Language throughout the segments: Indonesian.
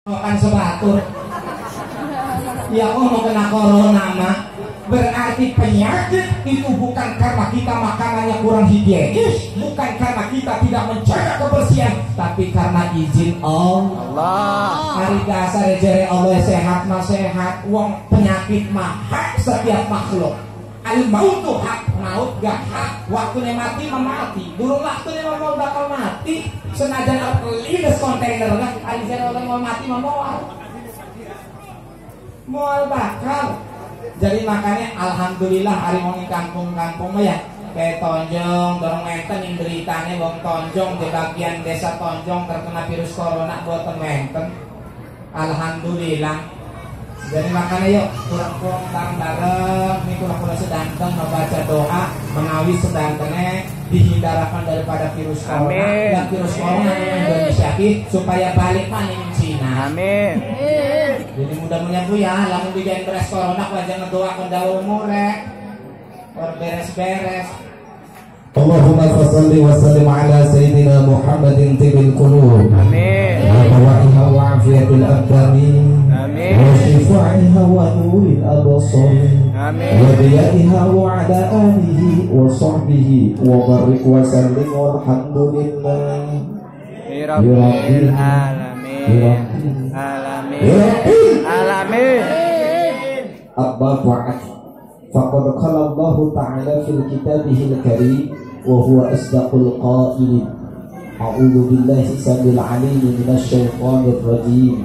Makan sebatur. Ya Allah kena corona mah. Berarti penyakit itu bukan karena kita makanannya kurang higienis, bukan karena kita tidak menjaga kebersihan, tapi karena izin Allah. Hari dasar jere Allah sehat mah sehat, wong penyakit mah hak setiap makhluk. Al mautu hak, maut gak hak. Waktunya mati mati. Durung waktunya mau bakal mati. Senajan lides kontainer lah. Hari jere orang mau mati mau bakal. Jadi makanya alhamdulillah hari mau di kampung-kampung ya kayak Tonjong, dorong menten yang beritanya bang Tonjong di bagian desa Tonjong terkena virus corona buat menten. Alhamdulillah. Jadi makanya yuk kurang-kurang bareng-bareng ini kurang-kurang sedangkan membaca doa menawi sedangkannya dihindarkan daripada virus corona dan virus corona yang Indonesia supaya balik maning Cina. Amin. Jadi mudah-mudahan Bu ya, lamun bikin beres corona wajah ngedoakan dawa murek. Beres-beres. Allahumma salli wa sallim ala sayyidina Muhammadin tibil qulub. Amin. Wa tawaiha wa afiyatil abdani. Amin. Wa shifaiha wa nuril absar. Amin. Wa diyaiha wa ala alihi wa sahbihi wa barik wa sallim walhamdulillah. Rabbil alamin. Alamin. Abba fa'at faqad qala Allah ta'ala fil kitabihil karim wa huwa asdaqul qailin. A'udzu billahi samil alim minasy syaithanir rajim.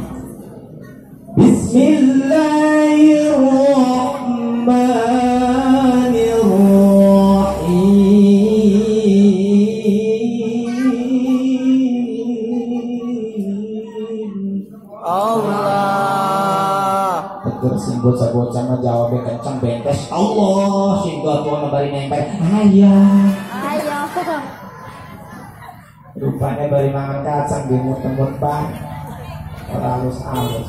Bismillahirrahmanirrahim. Allah tegur sing bocah-bocah mah jawabnya kencang bengkes Allah sing tua bari nempel ayah rupanya bari mangan kacang dimut-mut bang alus-alus.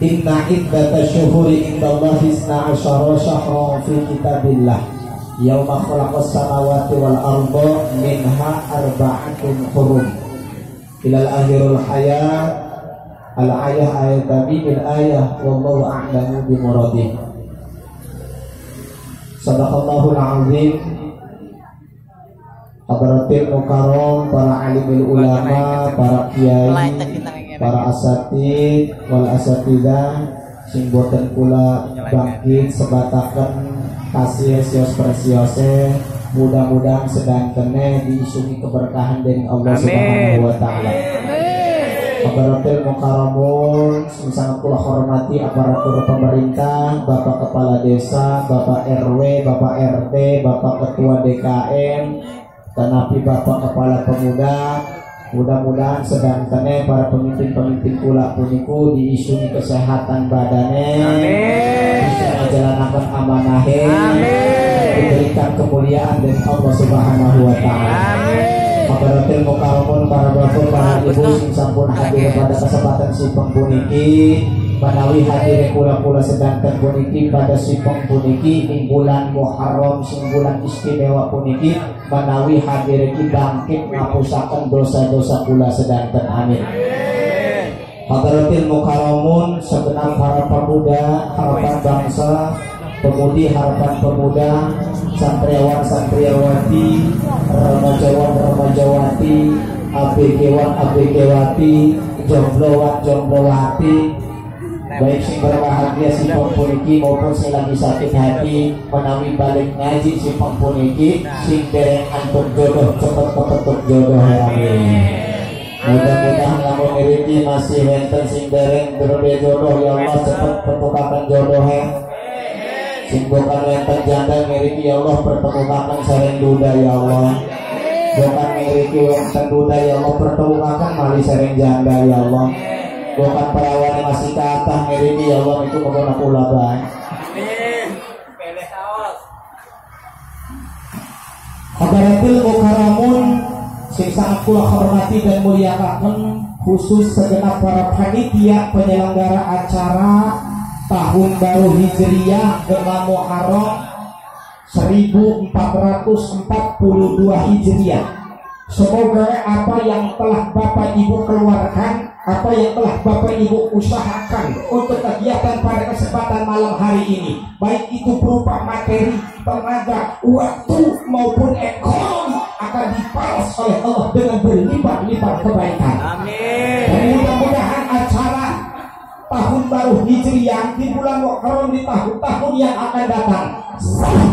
Inna iddata syuhuri indallahi isna asyara syahran fi kitabillah yauma khalaqas samawati wal arda minha arba'atun hurum ilal akhirul hayat al-ayah ayat tabi bil ayah wallahu a'lamu bi muradih. Sadaqallahul azim. Hadratil mukarram, para alimul ulama, para kiai, para asatid wal asatidah sing boten kula bangkit sebataken kasih sios presiose mudah-mudahan sedang kene diisungi keberkahan dari Allah Subhanahu wa taala. Aparatur mukarramun sangat kula hormati aparatur pemerintah, Bapak Kepala Desa, Bapak RW, Bapak RT, Bapak Ketua DKM, tanapi Bapak Kepala Pemuda. Mudah-mudahan sedang kene para pemimpin-pemimpin kula puniku diisungi kesehatan badane. Amin. Bisa menjalankan amanahe. Amin. Diberikan kemuliaan dari Allah Subhanahu wa taala. Amin. Aparatur mukarramun, para bapak, para ibu sing sampun hadir pada kesempatan sipeng puniki menawi hadir kula-kula sedangkan puniki pada sipeng puniki ing bulan Muharram sing bulan istimewa puniki menawi hadir iki bangkit ngapusaken dosa-dosa kula sedangkan amin. Aparatur mukarramun segenap para pemuda harapan bangsa, pemudi harapan pemuda, santriawan santriawati, remajawan remajawati, ABG-wan ABG-wati, jomblowan jomblowati, baik sing berbahagia si pengpuniki maupun sing lagi sakit hati menawi balik ngaji si pengpuniki sing dereng antuk jodoh cepet kepetuk jodoh amin. Mudah-mudahan lamun niriki masih wenten sing dereng berbe jodoh ya Allah cepet petukakan jodoh sing bukan wenten janda niriki ya Allah pertemukan sareng duda ya Allah. Bukan niriki wenten duda ya Allah pertemukan mali sareng janda ya Allah. Bukan perawan masih kathah niriki ya Allah itu menggunakan kula bae. Amin. Pilih saos. Habaratul mukarramun sing sangat kula hormati dan muliakan khusus segenap para panitia penyelenggara acara tahun baru Hijriah bulan Muharram 1442 Hijriah. Semoga apa yang telah Bapak Ibu keluarkan apa yang telah Bapak Ibu usahakan untuk kegiatan pada kesempatan malam hari ini, baik itu berupa materi, tenaga, waktu maupun ekonomi, akan dibalas oleh Allah dengan berlipat-lipat kebaikan. Amin. Dan mudah-mudahan acara tahun baru Hijriah di bulan Muharram di tahun-tahun yang akan datang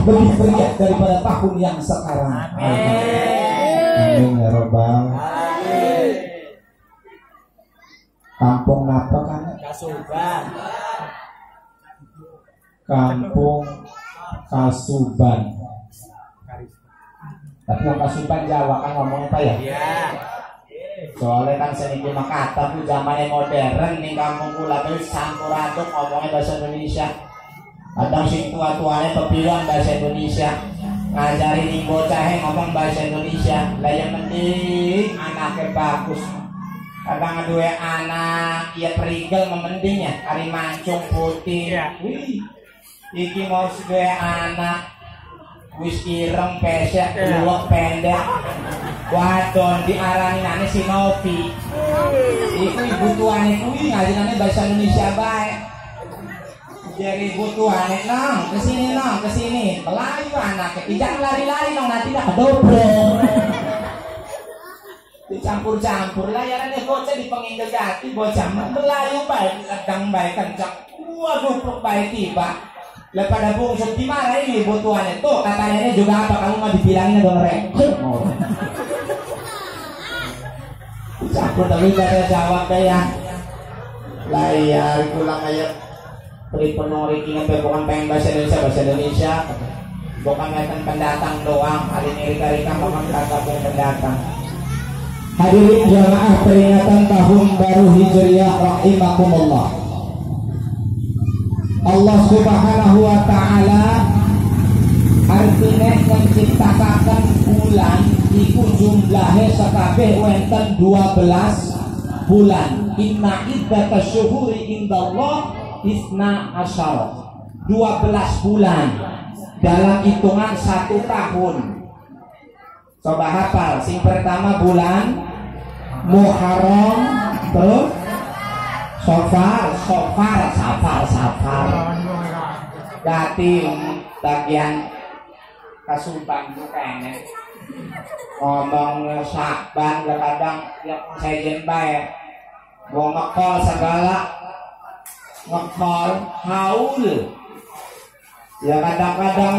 lebih meriah daripada tahun yang sekarang. Amin ya Rabbal. Kampung apa kan? Kasuban. Kampung Kasuban. Tapi orang Kasuban Jawa kan ngomong apa ya? Iya. Soalnya kan sering cuma kata tuh zamannya modern nih kampung kula tuh campur aduk ngomongnya bahasa Indonesia. Kadang sing tua-tuanya pepiluan bahasa Indonesia, ngajarin nih bocah ngomong bahasa Indonesia. Lah yang penting anaknya bagus. Kadang dua anak ya perigel memendingnya, kari mancung putih. Wih, iki mau dua anak wis ireng pesek, luwek pendek. Wadon diarani nane si Novi. Iku ibu tuane kuwi ngajinane bahasa Indonesia bae. Jadi ibu tuane nong kesini. Melayu anaknya. Jangan lari-lari nong nanti dah kedobrak. Dicampur-campur layarannya bocah di penginggil jati bocah melayu baik kadang baik kencang. Waduh peluk baik tiba. Lepas bungsuk dimarahin ibu tuane tuh katanya juga apa kamu mau dibilangin dong rek. Campur tapi kata jawab ya layar pulang aja beri penori ini bukan pengen bahasa Indonesia bukan ngeten pendatang doang hari ini rika-rika bukan kata pendatang. Hadirin jamaah peringatan tahun baru Hijriah rahimakumullah. Allah Subhanahu wa taala artinya menciptakan bulan iku jumlahnya sekabeh wenten 12 bulan. Inna iddatash syuhuri indallah isna asyara. 12 bulan dalam hitungan 1 tahun. Coba hafal, sing pertama bulan Muharram, terus Safar. Datim bagian Kasuban bukan ngomong Syakban kadang yang sejen bae mau ngekol segala ngekol haul ya kadang-kadang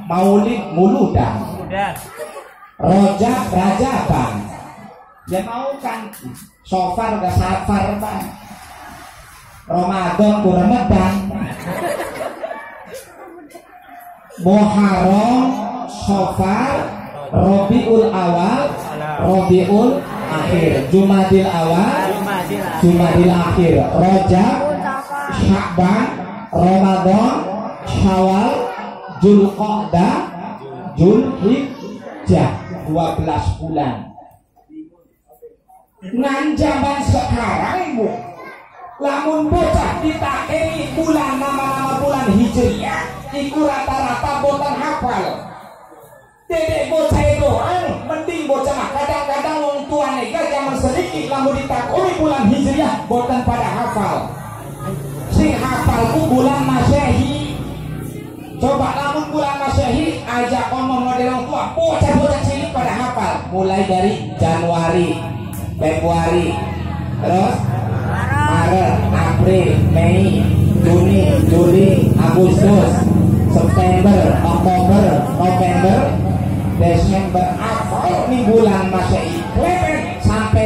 maulid muludan rojab rajaban ya mau kan Safar ke Safar bae Ramadan ku Ramadan Muharram, Safar, Rabiul Awal, Rabiul Akhir, Jumadil Awal, Jumadil Akhir, Rajab, Syakban, Ramadan, Syawal, Dzulqa'dah, Dzulhijjah, 12 bulan. Ngan zaman sekarang ibu, lamun bocah ditakeni bulan nama-nama bulan Hijriah. Iku rata-rata botan hafal. Dedek bocah itu mending bocah mah kadang-kadang wong tua nega zaman sedikit lamun ditakoni bulan Hijriah botan pada hafal. Sing hafalku bulan Masehi. Coba lamun bulan Masehi ajak ngomong model wong tua, bocah-bocah cilik pada hafal. Mulai dari Januari, Februari, terus Maret, April, Mei, Juni, Juli, Agustus, September, Oktober, November, Desember, April nih bulan Masehi.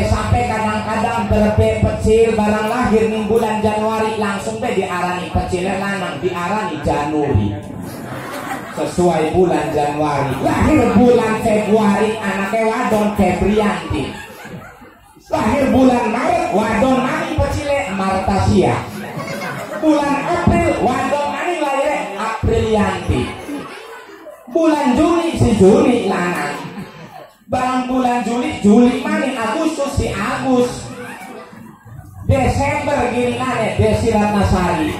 Sampai kadang-kadang terbe pecil barang lahir nih bulan Januari langsung deh diarani pecilnya lanang diarani Januari. Sesuai bulan Januari. Lahir bulan Februari anaknya wadon Febrianti. Lahir bulan Maret wadon mani pecilnya Martasia. Bulan April wadon mani lahirnya Aprilianti. Bulan Juli si Juli lanang. Barang bulan Juli mani Agustus si Agus. Desember gini nane Desi Ratnasari.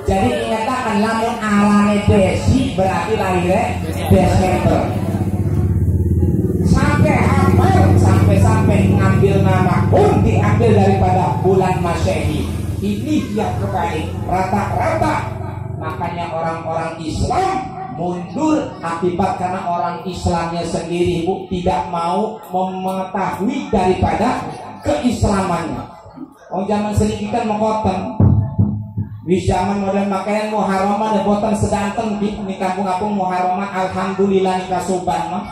Jadi ingatakan lamun alane Desi berarti lahirnya Desember. Sampai lapar sampai-sampai ngambil nama pun diambil daripada bulan Masehi. Ini yang terbaik rata-rata. Makanya orang-orang Islam mundur akibat karena orang Islamnya sendiri tidak mau mengetahui daripada keislamannya. Zaman sedikit kan mengkoten. Di zaman modern makanya Muharraman dan boten sedanten di kampung-kampung Muharraman alhamdulillah nikah suban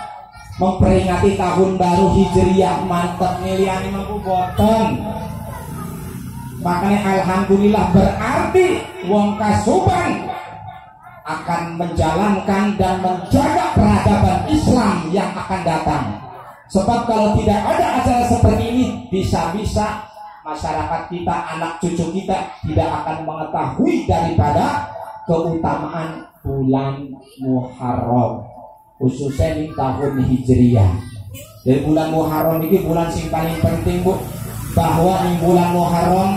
memperingati tahun baru Hijriah mantep niliani mampu boten. Makanya alhamdulillah berarti wong kasuban akan menjalankan dan menjaga peradaban Islam yang akan datang. Sebab kalau tidak ada acara seperti ini, bisa-bisa masyarakat kita, anak cucu kita tidak akan mengetahui daripada keutamaan bulan Muharram, khususnya di tahun Hijriah. Dari bulan Muharram ini bulan yang paling penting, Bu, bahwa di bulan Muharram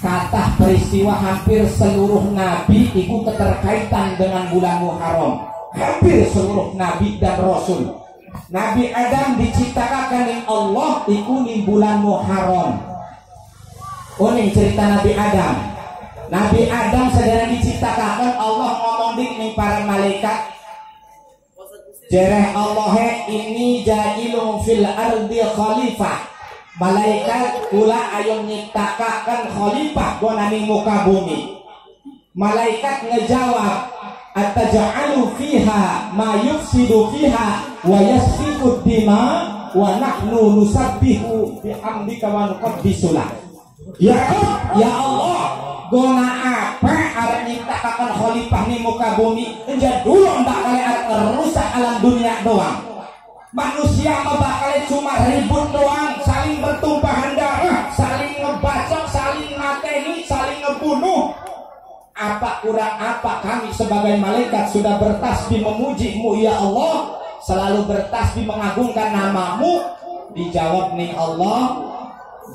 kata peristiwa hampir seluruh nabi itu keterkaitan dengan bulan Muharram. Hampir seluruh nabi dan rasul. Nabi Adam diciptakan oleh Allah itu di bulan Muharram. Ini cerita Nabi Adam. Nabi Adam sedang diciptakan Allah ngomong di para malaikat. Jereh Allah ini ja'ilun fil ardi khalifah. Malaikat kula ayo nyiptakakan khalifah gonani muka bumi. Malaikat ngejawab, ataj'alu fiha ma yufsidu fiha wa yasfiku dima wa nahnu nusabbihu bihamdika wa nuqaddisu lak. Ya Allah, gona apa arep nyiptakakan khalifah ni muka bumi? Enja dulu ndak kali arep rusak alam dunia doang. Manusia bakal cuma ribut doang, saling bertumpahan darah, saling ngebacok, saling mateni, saling ngebunuh. Apa kurang apa kami sebagai malaikat sudah bertasbih memuji-Mu ya Allah, selalu bertasbih mengagungkan nama-Mu. Dijawab nih Allah,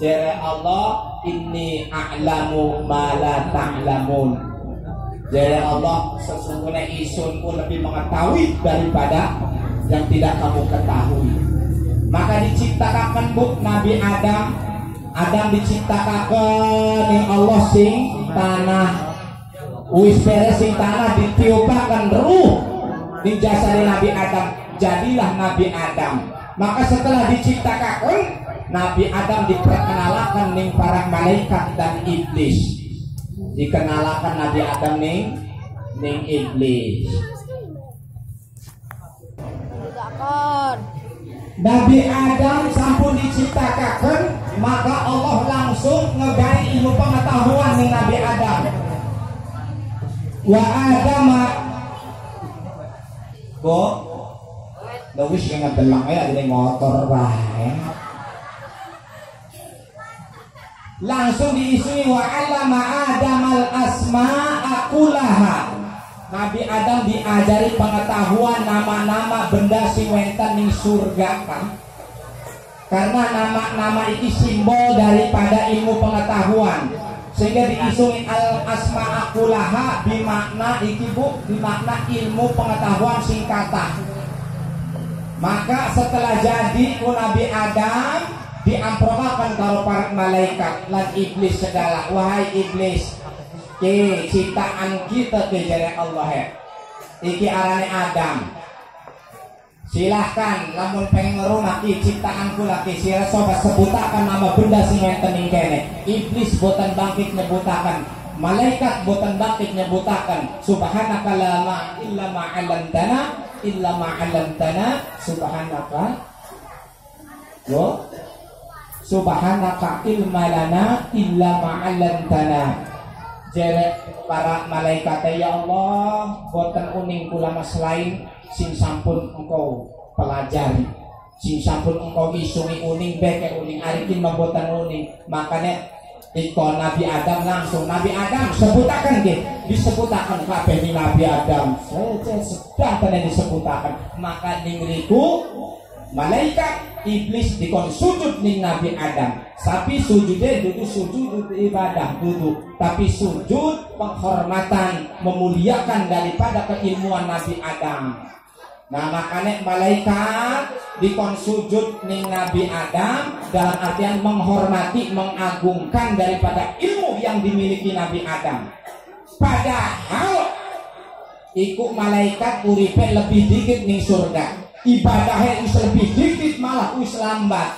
jere Allah, inni a'lamu ma la ta'lamun. Jere Allah, sesungguhnya isunku lebih mengetahui daripada yang tidak kamu ketahui. Maka diciptakan Bu Nabi Adam. Adam diciptakan ning Allah sing tanah. Wis beres sing tanah ditiupakan ruh di jasad Nabi Adam. Jadilah Nabi Adam. Maka setelah diciptakan Nabi Adam diperkenalkan ning para malaikat dan iblis. Dikenalkan Nabi Adam ning iblis. Nabi Adam sampun diciptakan, maka Allah langsung ngegai ilmu pengetahuan ning Nabi Adam. Wa Adama kok wis ngedelang ya jadi motor bae. Langsung diisui wa 'allama Adamal asma'a kullaha. Nabi Adam diajari pengetahuan nama-nama benda sing wenten ning surga kan. Karena nama-nama itu simbol daripada ilmu pengetahuan. Sehingga diisung al asma'a kullaha bimakna iki Bu, bimakna ilmu pengetahuan sing kathah. Maka setelah jadi ku Nabi Adam diamprokaken karo para malaikat lan iblis segala. Wahai iblis, ciptaan kita ke jare Allah ya. Iki arane Adam. Silahkan lamun pengen ngerumah ki ciptaanku lagi sira sobat sebutakan nama benda sing enten ing kene. Iblis boten bangkit nyebutaken, malaikat boten bangkit nyebutaken. Subhanaka la illa ma 'allamtana subhanaka. Yo. Subhanaka ilma lana illa ma 'allamtana. Jere para malaikat ya Allah boten uning kula mas lain sing sampun engkau pelajari, sing sampun engkau isungi uning beke uning arikin boten uning. Makanya iko Nabi Adam langsung Nabi Adam sebutakan ge disebutakan kabeh ni Nabi Adam sudah tenan disebutakan. Maka ningriku malaikat iblis dikon sujud ning Nabi Adam. Tapi sujudnya itu sujud ibadah duduk, tapi sujud penghormatan memuliakan daripada keilmuan Nabi Adam. Nah makanya malaikat dikon sujud ning Nabi Adam dalam artian menghormati, mengagungkan daripada ilmu yang dimiliki Nabi Adam. Padahal ikut malaikat uripe lebih dikit ning surga, ibadahnya wis lebih dikit, malah wis lambat.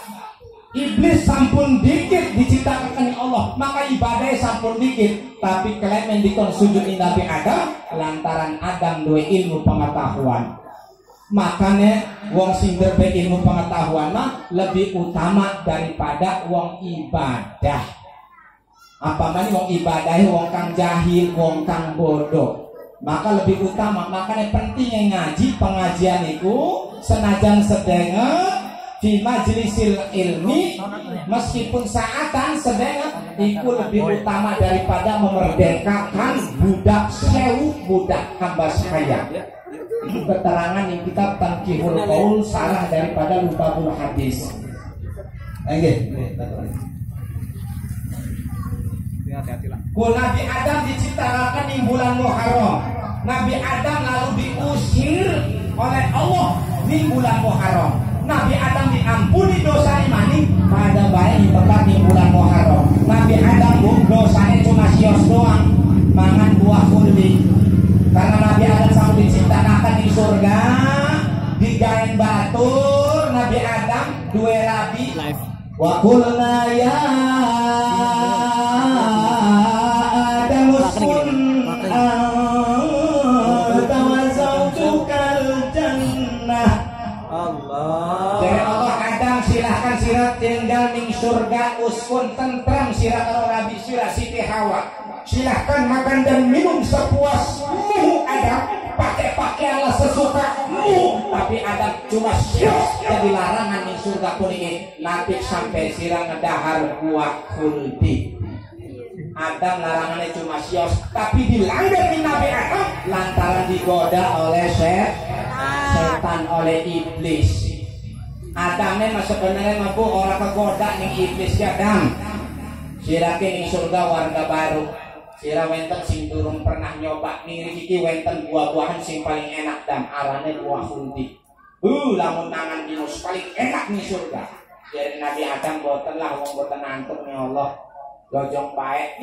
Iblis sampun dikit diciptakan oleh Allah, maka ibadahnya sampun dikit. Tapi kalian dikon sujud ning Nabi Adam lantaran Adam duwe ilmu pengetahuan. Makanya wong sing duwe ilmu pengetahuan mah lebih utama daripada wong ibadah. Apa mana wong ibadah wong kang jahil, wong kang bodoh, maka lebih utama. Makanya pentingnya ngaji, pengajian itu senajan sedengah di majlisil ilmi, meskipun saatan sedengah itu lebih utama daripada memerdekakan budak sewu, budak hamba saya. Itu keterangan yang kita Tanqihul Qaul, salah daripada Lubabul Hadis. Nabi Adam diciptakan di bulan Muharram. Nabi Adam lalu diusir oleh Allah di bulan Muharram. Nabi Adam diampuni dosa mani pada baik tepat di bulan Muharram. Nabi Adam dosanya cuma sios doang, mangan buah kuldi. Karena Nabi Adam sama diciptakan di surga, digain batur. Nabi Adam dua rabi. Wa qulna ya Adam uskun anta wa zawjukal jannah. Dari Allah Adam silahkan sirah tinggal ning surga, uskun tentram sirah karo Nabi sirah Siti Hawa. Silahkan makan dan minum sepuasmu Adam, pakai ala sesukamu. Tapi Adam cuma siap jadi larangan ning surga kuning nanti sampai sirah ngedahar buah khuldi. Adam larangannya cuma sios, tapi dilanggar di Nabi Adam lantaran digoda oleh setan, oleh iblis. Adamnya mah sebenarnya mampu orang kegoda ning iblis ya Adam. Sirake ning surga warga baru. Sira wenten sing durung pernah nyoba ning iki wenten buah-buahan sing paling enak dan arane buah khuldi. Lamun nangan dinus paling enak ning surga. Jadi Nabi Adam boten lah wong boten antuk ning Allah. Gojong baik,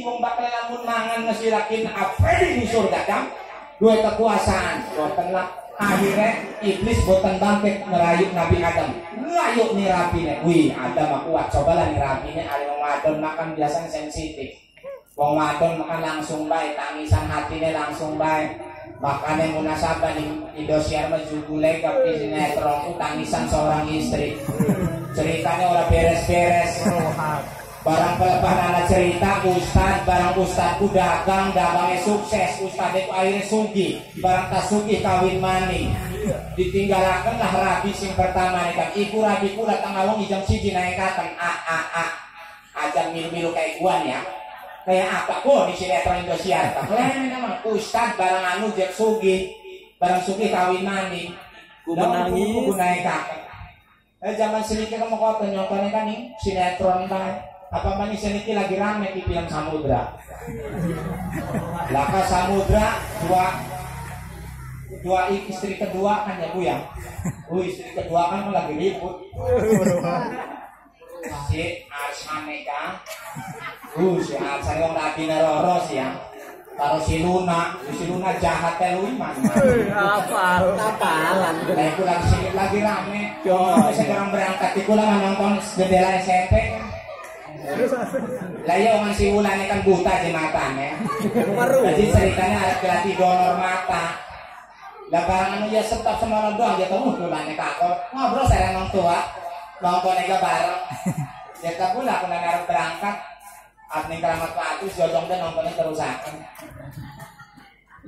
wong bakal lamun mangan ngesirakin apa di surga Adam, dua kekuasaan, boten lah. Akhirnya iblis boten bangkit merayu Nabi Adam, ngayuk nih rapine, wih Adam aku kuat, cobalah nih rapine. Ada wong wadon makan biasanya sensitif, wong wadon makan langsung baik, tangisan hatinya langsung baik. Makanya munasabah di Indosiar majugulai ke sinetron tangisan seorang istri, ceritanya orang beres-beres. Barang pelepahan anak cerita ustad, barang ustadku dagangnya sukses, ustad itu akhirnya sugih, barang tak sugih kawin mani. Ditinggalakan lah rabi sing pertama nih kan, ibu rabiku datang awang ijam siji naik katan, ajang milu-milu kayak guan ya, kayak apa kok di sinetron Indosiar, tak lain memang ustad barang anu jek sugih, barang sugih kawin mani, guna naik katan. Zaman sedikit kamu kau nyontohnya kan nih sinetron kan. Apa manis ini lagi rame di film Samudra. Laka Samudra dua istri kedua kan ya Bu ya. Istri kedua kan lagi ribut. Si Arshaneka. Si Arsan yang Rabi Naroros ya. Taruh si Luna jahat teh lu iman. Apalan. Lah iku lagi rame. Sekarang berangkat iku lah nonton jendela SMP. Lah ya orang si Wulan ini kan buta di matanya. Jadi ceritanya ada berarti donor mata. Lah barang anu ya setap semua doang dia tahu Wulan kakor. Ngobrol saya nang tua. Nonton ega bareng. Ya kabula aku nang berangkat. Adning Keramat Patus jojong dan nontonnya terusakan.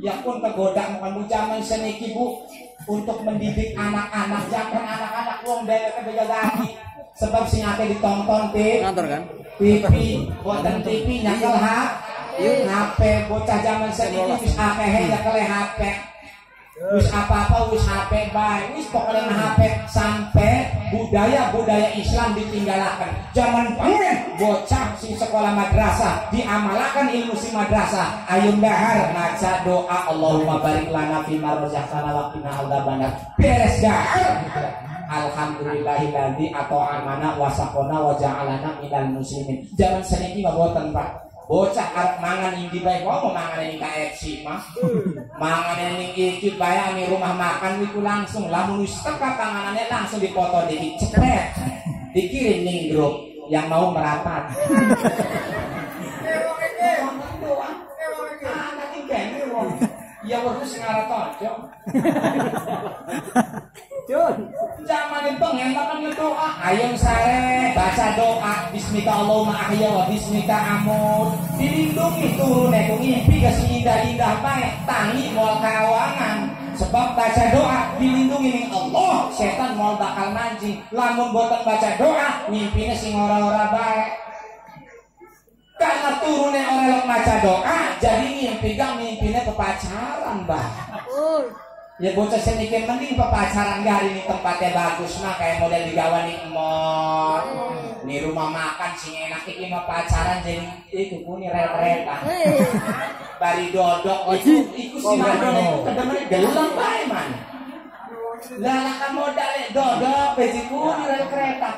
Ya pun kegoda bukan zaman seniki Bu untuk mendidik anak-anak, jangan anak-anak wong dewek beda lagi. Sebab sing ate ditonton ngantor kan TV, buatan TV nyakel HP, bocah zaman seniki wis akeh nyakel HP. Wis apa-apa wis HP bae, wis pokoknya HP sampai budaya Islam ditinggalakan. Zaman pengen bocah si sekolah madrasah diamalakan ilmu si madrasah. Ayo dahar maca doa Allahumma barik lana fima razaqtana wa qina adzabannar. Beres dahar. Alhamdulillahilladzi atau amana wasaqona wa ja'alana minal muslimin. Zaman seniki mah boten Pak. Bocah arep mangan ing di bae kok mangan ning KFC mah. Mangan ning iki bae ning rumah makan iku langsung lamun wis teka panganannya langsung dipoto dikit cepet. Dikirim ning grup yang mau merapat. Ya wis ngaraton. Jun, zaman itu ngentakan doa. Ayo sare baca doa bismika Allahumma ahya wa bismika amut. Dilindungi turun ku ngimpi ke indah-indah bae tangi moal kawangan. Sebab baca doa dilindungi ning Allah, setan moal bakal mancing. Lamun boten baca doa ngimpine sing ora-ora bae. Karena turune orang maca doa jadi ngimpine pepacaran, Mbah. Ya bocah sedikit mending pepacaran gak hari ini tempatnya bagus mah kayak model digawa nih mall, nih rumah makan sing enak iki mah pacaran jadi itu kuni rel-relan. Bari dodok iku si madon iku kedemene gelang bae man. Lah kan modal dodok beci kuni rel kereta.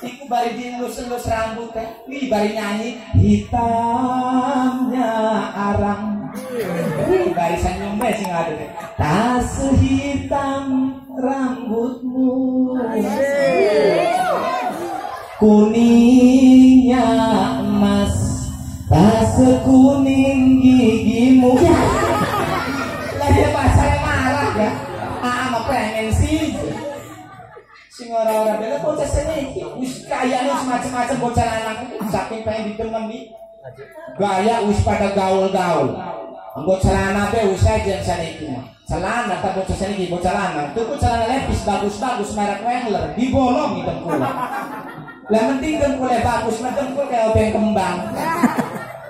Iku bari dilus-lus rambut teh. Wi bari nyanyi hitamnya arang. Bari senyum bae sing ada. Tak sehitam rambutmu, kuningnya emas, tak sekuning gigimu. Lah dia bahasa marah ya. Mah pengen sih. Sing ora-ora bela bocah seniki wis kayane macam-macam bocah lanang saking pengen ditengemi. Gaya wis pada gaul-gaul. Anggo celana teh wis aja saniki mah. Celana tak bocah saniki bocah lanang. Tuku celana lepis bagus-bagus merek Wrangler, dibolong dengkul. Lah penting dengkul bagus, mah dengkul kayak obeng kembang.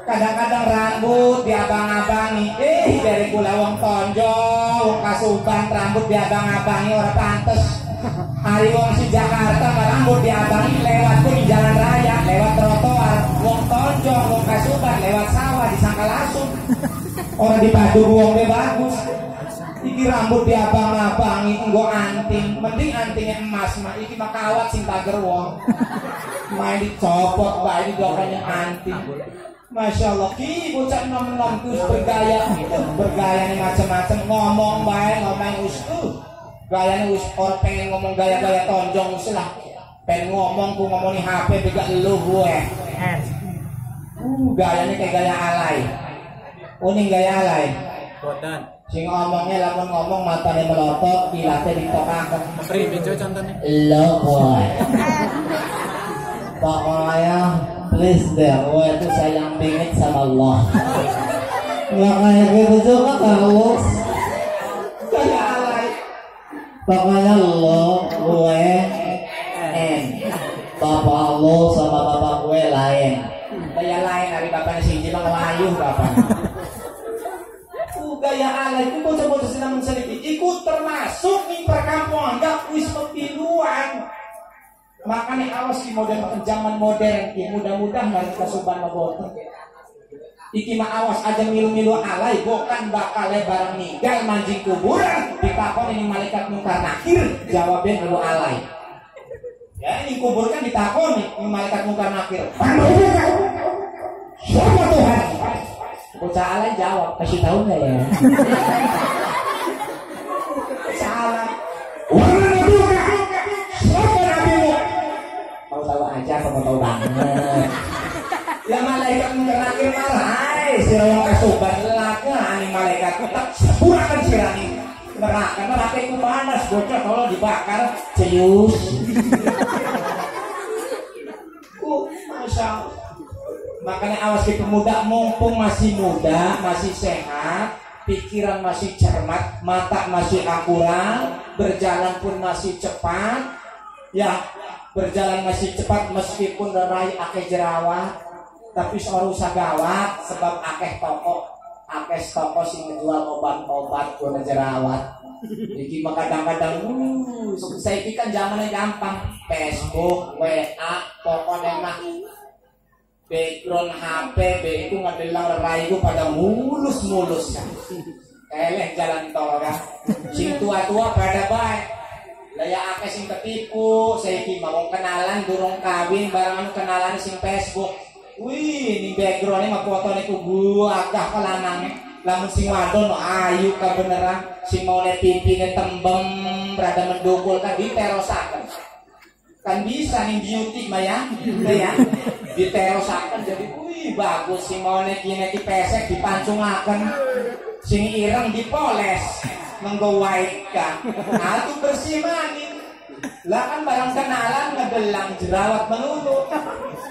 Kadang-kadang rambut diabang-abangi. Dari kula wong tonjol, kasuban rambut diabang-abangi ora pantes. Hari wong si Jakarta rambut diabangi lewat pun di jalan raya, lewat trotoar. Wong tonjol, wong kasuban lewat sawah disangka langsung. Orang di Bandung wongnya bagus. Iki rambut diabang-abangi nggo anting, mending antingnya emas mah iki mah kawat sing tager wong. Main dicopot bae didokane anting. Masya Allah, ki bocah nom-nom terus bergaya nih macam-macam ngomong bae ngomong us gayanya us orang pengen ngomong gaya-gaya tonjong us lah. Pengen ngomong ku ngomongin HP bega lu gue. Gayanya kayak gaya alay. Uning gaya alay. Boten. Sing ngomongnya lamun ngomong matanya melotot, kilatnya ditokaken. Pribe contohnya? Lo boy. Pokoknya please deh, gue itu sayang bingit sama Allah. Nggak kayak gitu juga kaus. Kayak alay. Pokoknya lo, gue, bapak lo sama bapak gue lain. Kayak lain dari bapaknya si Jima ngelayu bapak. Gaya alay itu bocah-bocah senang sedikit ikut termasuk di perkampungan gak wis pemiluan. Makanya awas di modern zaman modern ya mudah-mudahan dari kasuban maboten. Iki mah awas aja milu-milu alay bukan bakal barang ninggal manjing kuburan ditakon ini malaikat mungkar nakir jawabnya lu alay. Ya ini kubur kan ditakon nih malaikat mungkar nakir. Siapa Tuhan? Bocah alay jawab, kasih tahu nggak ya? Salah. Wahai Nabi, siapa nabimu? Mau tahu aja, mau tahu banget. Ya malaikat terakhir marah, si orang kasuban lelaki, ani malaikat tetap sepurakan sirani neraka itu panas, bocah kalau dibakar serius. Masya Allah. Makanya awas di pemuda mumpung masih muda, masih sehat, pikiran masih cermat, mata masih akurat, berjalan pun masih cepat. Ya, berjalan masih cepat meskipun rai akeh jerawat, tapi seorang usah gawat sebab akeh toko. akeh toko sing ngejual obat-obat guna jerawat. Iki mah kadang-kadang saiki kan zamannya gampang. Facebook, WA, pokoknya mah background HP, itu ngadelang raiku pada mulus-mulus kan. Eleh jalan tol kan. Sing tua-tua pada baik. Laya akeh sing ketipu, saiki mau kenalan durung kawin barang kenalan sing Facebook. Wih, ini backgroundnya mah fotone ku gua agak kelanangnya. Lamun sing wadon ayu kabeneran, sing mau pimpine tembem rada mendukul kan diterosaken. Kan bisa nih beauty mah ya, diterosaken jadi wih bagus sing mau kene pesek dipancungaken. Sing ireng dipoles, menggo white kan. Atuh bersih maning. Lah kan barang kenalan ngedelang jerawat menulu.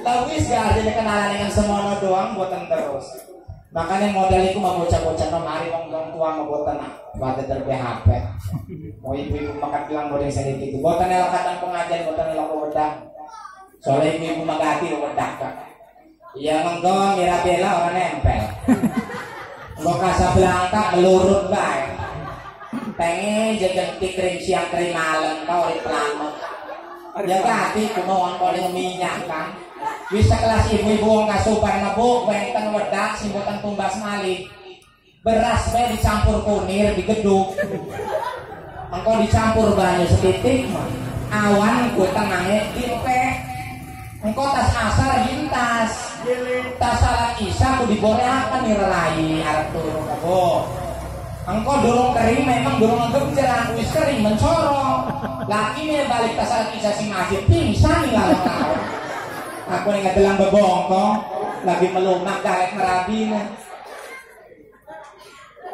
Lah wis gak ada kenalan dengan semono doang buatan terus. Makanya model itu mau bocah-bocah nomari wong tua mau boten pada ter-PHP. Mau ibu-ibu makan bilang bodeng sedikit itu. Boten elok kadang pengajian, boten elok wedak. Soalnya ibu-ibu magati wedak kan. Iya mengko Mirabella orang nempel. Mau Casablanca melurut bae. Pengen jajan krim siang krim malam kau di pelangok. Ya gati kunoan paling minyak kan. Bisa kelas ibu-ibu wong kasupan ngebuk wenten wedak sing boten tumbas malih. Beras bae dicampur kunir digeduk. Engko dicampur banyu setitik mah. Awan ku tenange dipe. Engko tas asar hintas. Tas salat isya ku diboreakan nirelai arep turu kebo. Engko durung kering memang durung ngegejeran wis kering mencorong. Lakine balik tas salat isya sing ngaji pingsan lawan. Aku yang ngedelang bebongkong lagi melunak galek merabina.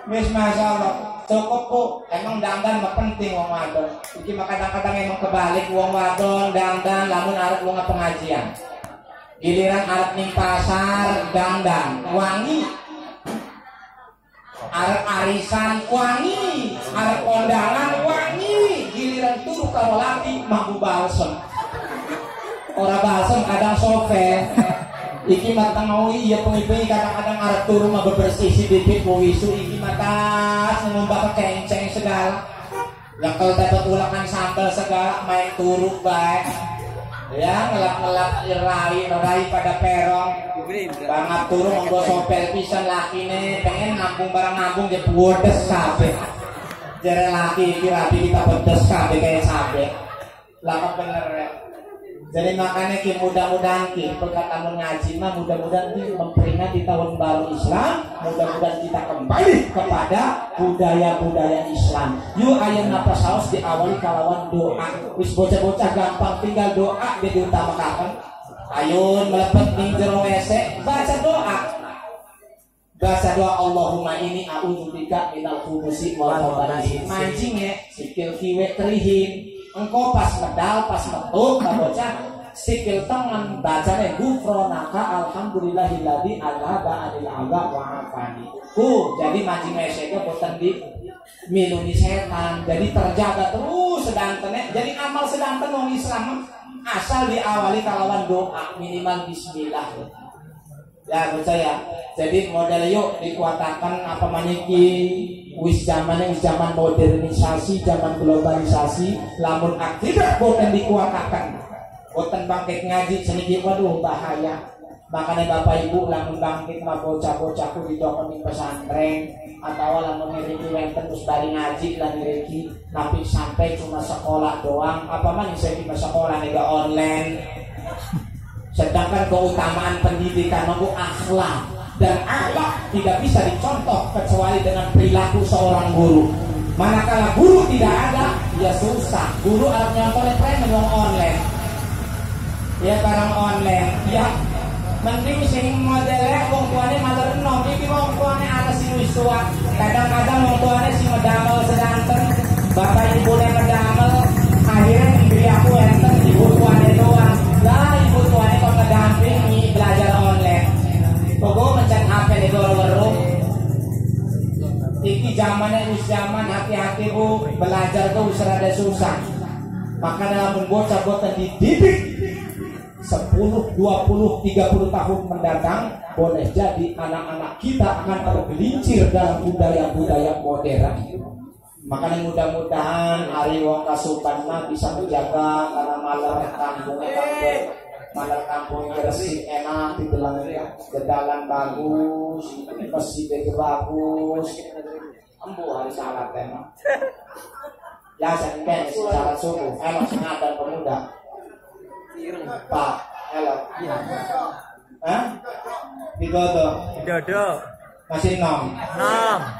Wis masyaallah cukup po. Emang dandan mah penting wong wadon. Iki mah kadang-kadang emang kebalik wong wadon dandan lamun arep lunga pengajian. Giliran arep ning pasar dandan wangi. Arep arisan wangi, arep kondangan wangi. Giliran turu karo laki mampu balsem. Orang balsem kadang sofer. Iki mata mau iya pengipi kadang-kadang arep turu mah bebersih si bibit wisu iki mata ngembak kenceng segala. Yang kalau dapat ulakan sambal segala main turu baik. Ya ngelak-ngelak rai pada perong. Banget turu monggo sopel pisan lakine pengen ngambung barang ngambung dia budes kabeh. Jare laki iki rapi kita pedes kabeh kayak sabe. Lah bener ya. Jadi makanya ki mudah-mudahan ki perkataan ngaji mah mudah-mudahan ki memperingati tahun baru Islam, mudah-mudahan kita kembali kepada budaya-budaya Islam. Yuk ayo napa saus diawali kalawan doa. Wis bocah-bocah gampang tinggal doa dia diutamakan. Ayo melepet ning jero WC baca doa. Baca doa Allahumma inni a'udzubika minal khubuthi wal khaba'ith. Mancing ya sikil kiwe terihin. Engkau pas medal, pas metuk, bocah sikil tangan bacanya gufronaka alhamdulillahilladzi alhaba anil aga wa afani. Jadi mancing meseknya boten di miluni setan. Jadi terjaga terus sedantennya. Jadi amal sedanten wong Islam asal diawali kalawan doa minimal bismillah. Ya percaya. Jadi model yuk dikuatakan apa maniki wis zaman modernisasi, zaman globalisasi, lamun akidah boten dikuatakan, boten bangkit ngaji seniki waduh bahaya. Makanya bapak ibu lamun bangkit mah bocah-bocahku didokon di pesantren atau lamun niriki wenten terus bari ngaji lan niriki tapi sampai cuma sekolah doang. Apa man saya di sekolah nega online. Sedangkan keutamaan pendidikan itu akhlak dan akhlak tidak bisa dicontoh kecuali dengan perilaku seorang guru. Manakala guru tidak ada, ya susah. Guru harus nyontohin preman wong online. Ya barang online, ya mending sing modelnya wong tuane matur enom iki wong tuane ana sing wis tua. Kadang-kadang wong tuane sing medamel sedanten, bapak ibune medamel, akhirnya diberi aku enten ibu tuane doang. Lah ibu tuane kok ngedampingi belajar online. Pokok mencet HP di weruh. Iki zamannya wis zaman hati-hati bu, belajar tuh wis rada susah. Maka dalam bocah-bocah dididik 10, 20, 30 tahun mendatang boleh jadi anak-anak kita akan tergelincir dalam budaya-budaya modern. Makanya mudah-mudahan hari wong kasuban bisa menjaga karena malah kampung bersih enak, dibilang gedalan bagus, masjidnya bagus. Embu hari salat emang. Ya saya salat subuh, elok sengaja pemuda. Pak, elok. Hah? Digodo. Masih 6.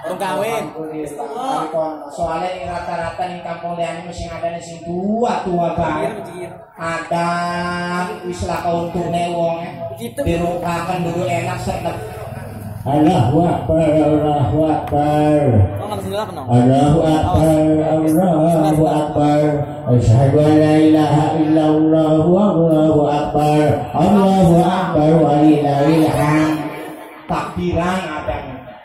Urung kawin. Soalnya ini rata-rata nih kampung liane masih ada sing tua banget. Ada wis lah kauntune wong dirukakan dulu enak seneng. Allahu Akbar, Allahu Akbar, Allahu Akbar, Allahu Akbar. Asyhadu an la ilaha illallah Allahu Akbar, Allahu Akbar walillahil hamd. Takbiran adanya.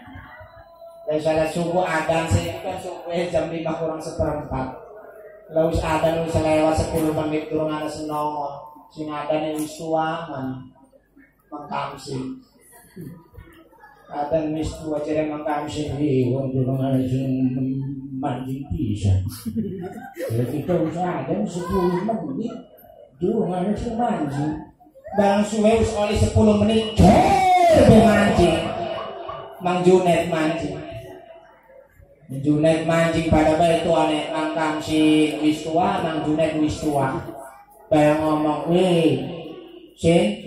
Dari salat subuh adan sih kan subuh jam 5 kurang seperempat. Lalu adan wis lewat 10 menit durung ana senongo. Sing adan wis suwangan. Mangkamsi. Adan wis tua jere mangkamsi wong durung ana sing manjing pisan. Ya kita wis adan 10 menit durung ana sing manjing. Barang suwe wis oleh 10 menit. Mancing, Mang Junet mancing pada baik itu aneh angkam si wis tua, Mang Junet wis tua. Bayang ngomong, wih, sin,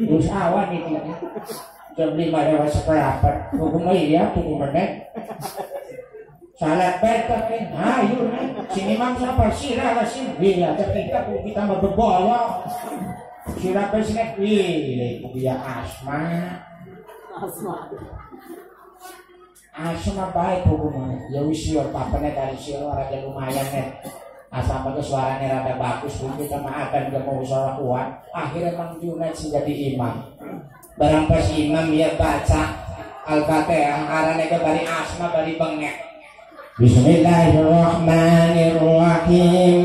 wis awan itu. Jam 5 lewat seperempat, hukum iya, hukum menit. Salat betul kan, ayo sini mang siapa sirah sih, iya, kita mau berbawa. Sirah pesnek, wih, dia Asma baik hubungannya. Ya wis yo papane dari siro rada lumayan nih. Asal pada suaranya rada bagus, kita maafkan gak mau suara kuat. Akhirnya Mang Junet jadi imam. Barang pas imam dia baca Al-Fatihah, arane ke bari asma bari bengek. Bismillahirrahmanirrahim.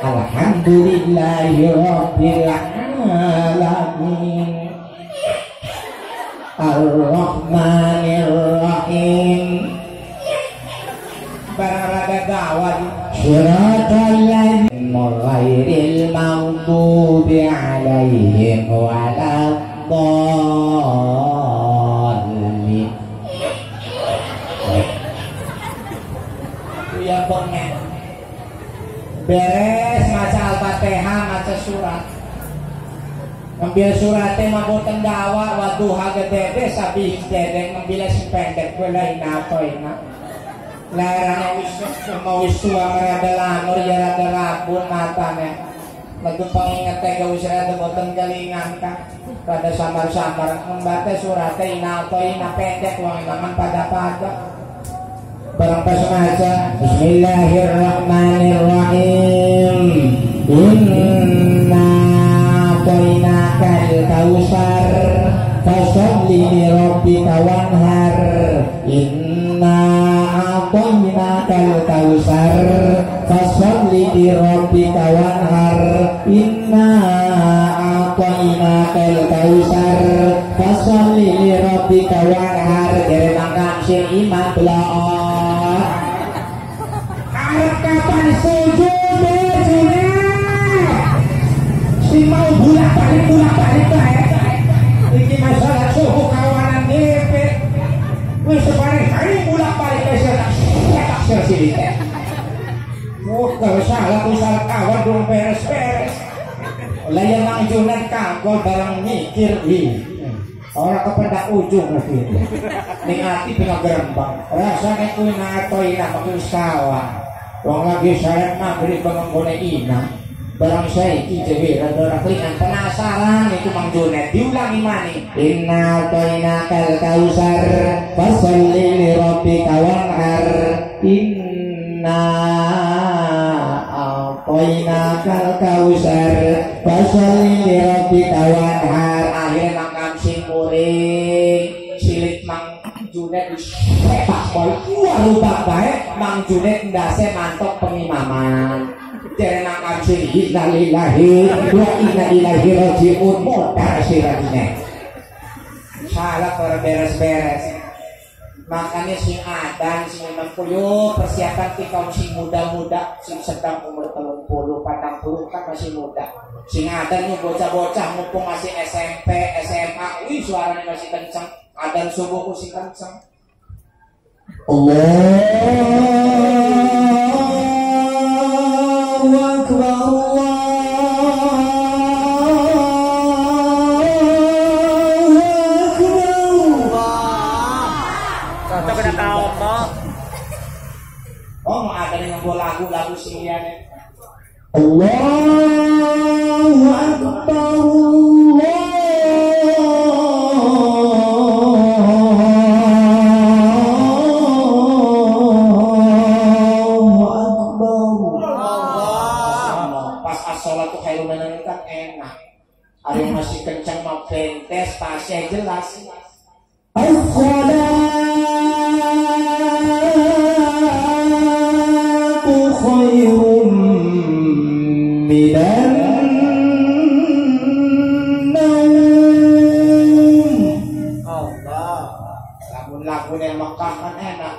Alhamdulillahirabbil alamin. Ar-Rahmanir-Rahim. Barada gawat. Siratal ladzina ghairil maghdubi 'alaihim waladdallin. Ya bengek. Beres maca Al-Fatihah, maca surat. Ngambil suratnya maboten dawa waduha gedede sabi dedek ngambil sing pendek kula inato ina larane wis tua rada lamur ya rada rabun matane lagu panginget teh wis rada boten kelingan ka rada samar-samar membate suratnya inato ina pendek wong imaman pada barang pas maca Bismillahirrahmanirrahim. Inakal kausar fasolli li rabbika wanhar. Inna atoinakal kausar fasolli li rabbika wanhar. Inna atoinakal kausar fasolli li rabbika wanhar. Dari mangkam sing iman belaon arep kapan sujud si mau bulak-balik iki masalah suhu kawanan DP wis sebareng hari bulak-balik saya sini kalau salah kawan dong beres-beres lah yang Mang Junet kagol barang mikir orang kepada ujung lagi ning ati pina gerembang rasane kuwi natoi nak pakai sawah wong lagi salat maghrib bangun ina barang saiki dhewe rada kelingan penasaran itu Mang Junet diulangi maneh inna tainakal kausar fasalli li rabbika wanhar inna tainakal kausar fasalli li rabbika wanhar. Akhirnya mangkam sing kuring silit Mang Junet sepak boy rubah bae Mang Junet ndase mantok pengimaman Derena kancing innalillahi wa inna ilaihi raji'un modal sirahine. Salah beres-beres. Makanya sing adan sing 60 persiapan ti kaum sing muda-muda sing sedang umur 30 40 kan masih muda. Sing adan nih bocah-bocah mumpung masih SMP, SMA, wih suaranya masih kencang. Adan subuhku sing kencang. Allahu Akbar. Oh, mau ada yang buat lagu-lagu sinian. Allahu Akbar. Allahu Akbar. Pas as-sholatu khairun minan kan enak. Ada yang masih kencang mau bentes, pasnya jelas. Khairum minan naum. Allah. Lagu-lagu yang Mekah kan enak.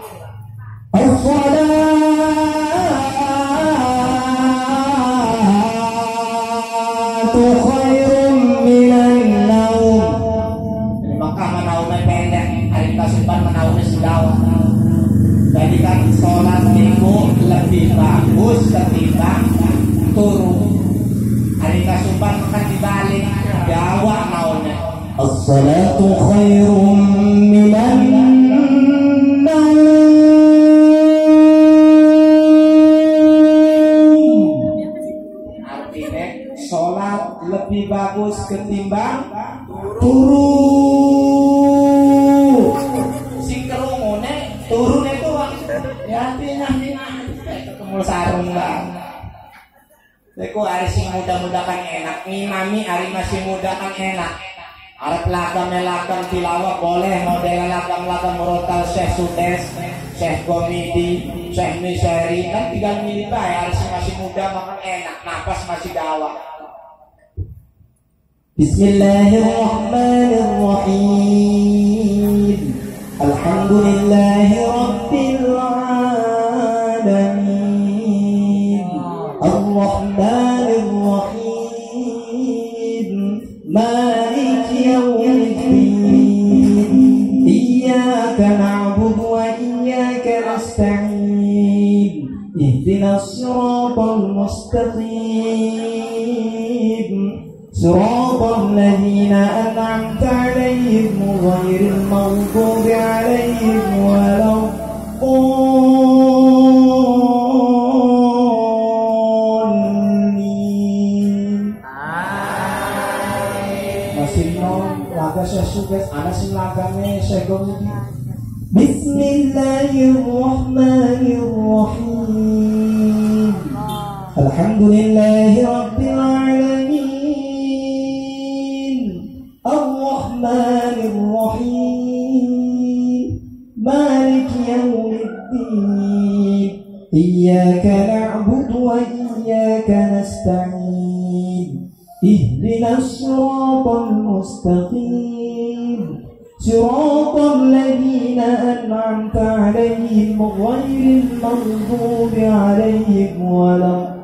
As-salatu khairum minan naum. Di Mekah menaunnya pendek, hari kasuban menaunnya sedawa. Jadi kan sholat itu lebih bagus ketimbang turu. Hari kasuban kan dibalik Jawa naunnya. As-salatu khairum minan naum. Artinya sholat lebih bagus ketimbang Turu. si kerumune turun itu ya ketemu sarung lah. Leku hari sing muda-muda kan enak, ngimami hari masih muda kan enak. Arab lagam tilawah boleh, model lagam murotal Syekh Sudes, Syekh Gomidi, Syekh Miseri kan tinggal milih bae. Hari sing masih muda makan enak, napas masih dawa. Bismillahirrahmanirrahim. Alhamdulillahi Rabbil Alamin. Ar-Rahmanir-Rahim. Maliki yawmiddin. Iyyaka na'budu wa iyyaka nasta'in. Ihdinas siratal mustaqim. Siratal ladzina an'amta 'alaihim ghairil maghdubi 'alaihim waladdallin. Masih non laga Syekh Sudes, ana sing lagane Syekh Gomidi. Bismillahirrahmanirrahim. Alhamdulillahi Rabbil Alamin. Ar-Rahmanir-Rahim. Maliki yawmiddin. Iyyaka na'budu wa iyyaka nasta'in. Ihdinas siratal mustaqim. Siratal ladzina an'amta 'alaihim ghairil maghdubi 'alaihim waladdallin.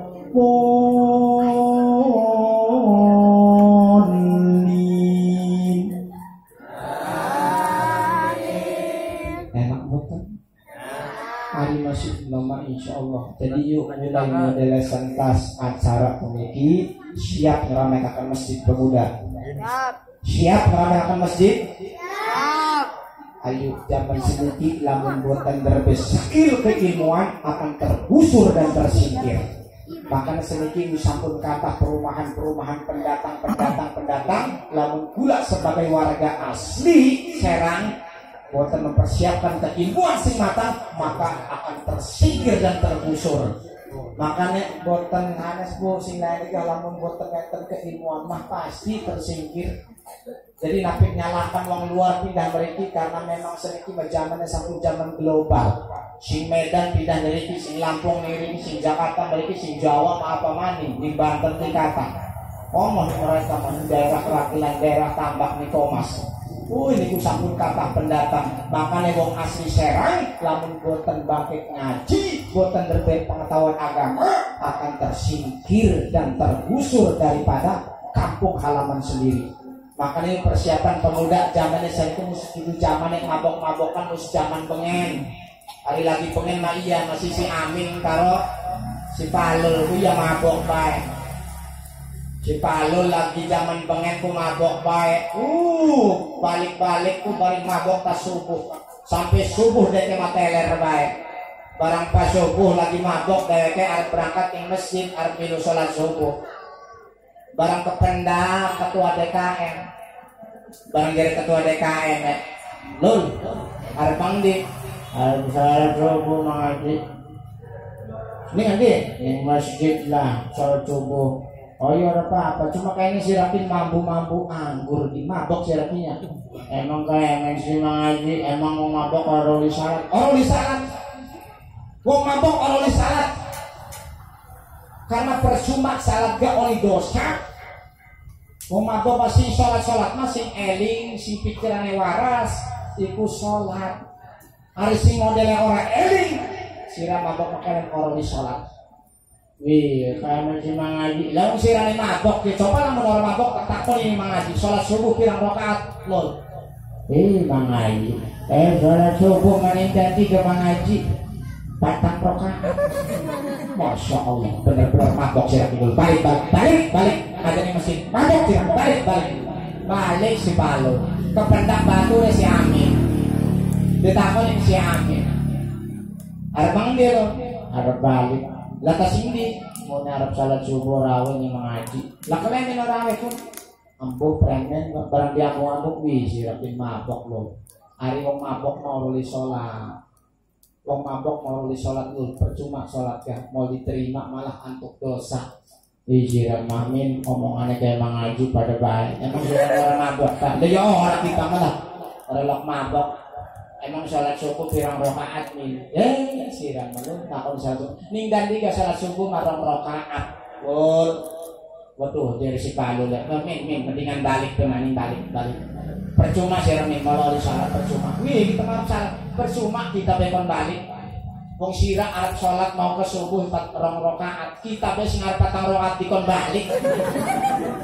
Enak betul. Hari masih lama insyaallah. Jadi yuk mulai model sentas acara pemiki siap meramaikan masjid pemuda. Siap meramaikan masjid. Ayo zaman sedikit lamun buatan berbesakil keilmuan akan tergusur dan tersingkir. Bahkan sedikit disampun kata perumahan pendatang lamun gula sebagai warga asli Serang buatan mempersiapkan keilmuan sing matang maka akan tersingkir dan tergusur. Makanya boten hanes Bu sing lain iki lamun boten ngeten keilmuan mah pasti tersingkir. Jadi napik nyalakan wong luar pindah mriki karena memang seniki zamane sampun zaman global. Sing Medan pindah dari sing Lampung ngiring sing Jakarta mriki sing Jawa apa maning di Banten di kata. Omong mereka daerah Kerakilan daerah Tambak Nikomas. Ini ku sampun kata pendatang. Makanya wong asli Serang lamun boten bangkit ngaji, boten berbeda pengetahuan agama akan tersingkir dan tergusur daripada kampung halaman sendiri. Makanya persiapan pemuda zamannya saya itu mesti zamannya mabok-mabokan mesti zaman pengen. Hari lagi pengen mah iya masih si Amin karo si Palul ku ya mabok bae. Si Palul lagi zaman pengen ku mabok bae. Balik-balik ku balik mabok tas subuh. Sampai subuh dek mateler bae. Barang pas subuh lagi mabok dek arep berangkat ke masjid arep milu salat subuh. Barang kependak ketua DKM. Barang jadi ketua DKM Lul arep mangdi arep salat subuh mengaji. Ini nanti yang masjid lah salat subuh. Oh iya apa-apa, cuma kayaknya si Rapin mampu-mampu anggur di mabok si Rapinnya. Emang kayak si mengaji, emang mau mabok orang di salat. Orang di salat, mau mabok orang di salat. Karena percuma salat gak oleh dosa. Mau mabok masih sholat masih eling, si pikirannya waras, iku sholat. Hari si modelnya orang eling, si mabok makanya orang di salat. Wih, kayak masih mengaji. Lalu si Rani mabok, ya coba lah menurut mabok takut ini mengaji. Sholat subuh pirang rakaat, lol. Mengaji. Sholat subuh meninggal 3 mengaji. 4 rakaat. Masya Allah, bener-bener mabok si Rani. Balik. Ada di mesin. Mabok si Rani, balik si Palul. Kependak batu si Amin. Ditakonin si Amin. Harap manggil, harap balik. Lata sindi mau nyarap salat subuh rawe nih mengaji. Lah kalian yang rawe pun ampuh premen barang dia amuk wis sirapin mabok lo. Hari wong mabok mau luli sholat. Wong mabok mau luli sholat lu percuma sholat ya mau diterima malah antuk dosa. Sirap mamin omongannya kayak mengaji pada baik. Emang orang mabok tak? Dia orang kita malah orang mabok. Emang sholat subuh pirang rakaat nih? Sirah malu takon satu. Ning dan 3 sholat subuh marang rakaat. Waduh dari si Palul ya. Mendingan balik teman balik. Percuma sirah nih kalau sholat percuma. Kita mau sholat percuma kita bekon balik. Wong sirah arep sholat mau ke subuh 4 rakaat. Kita bes ngarep 4 rakaat dikon balik.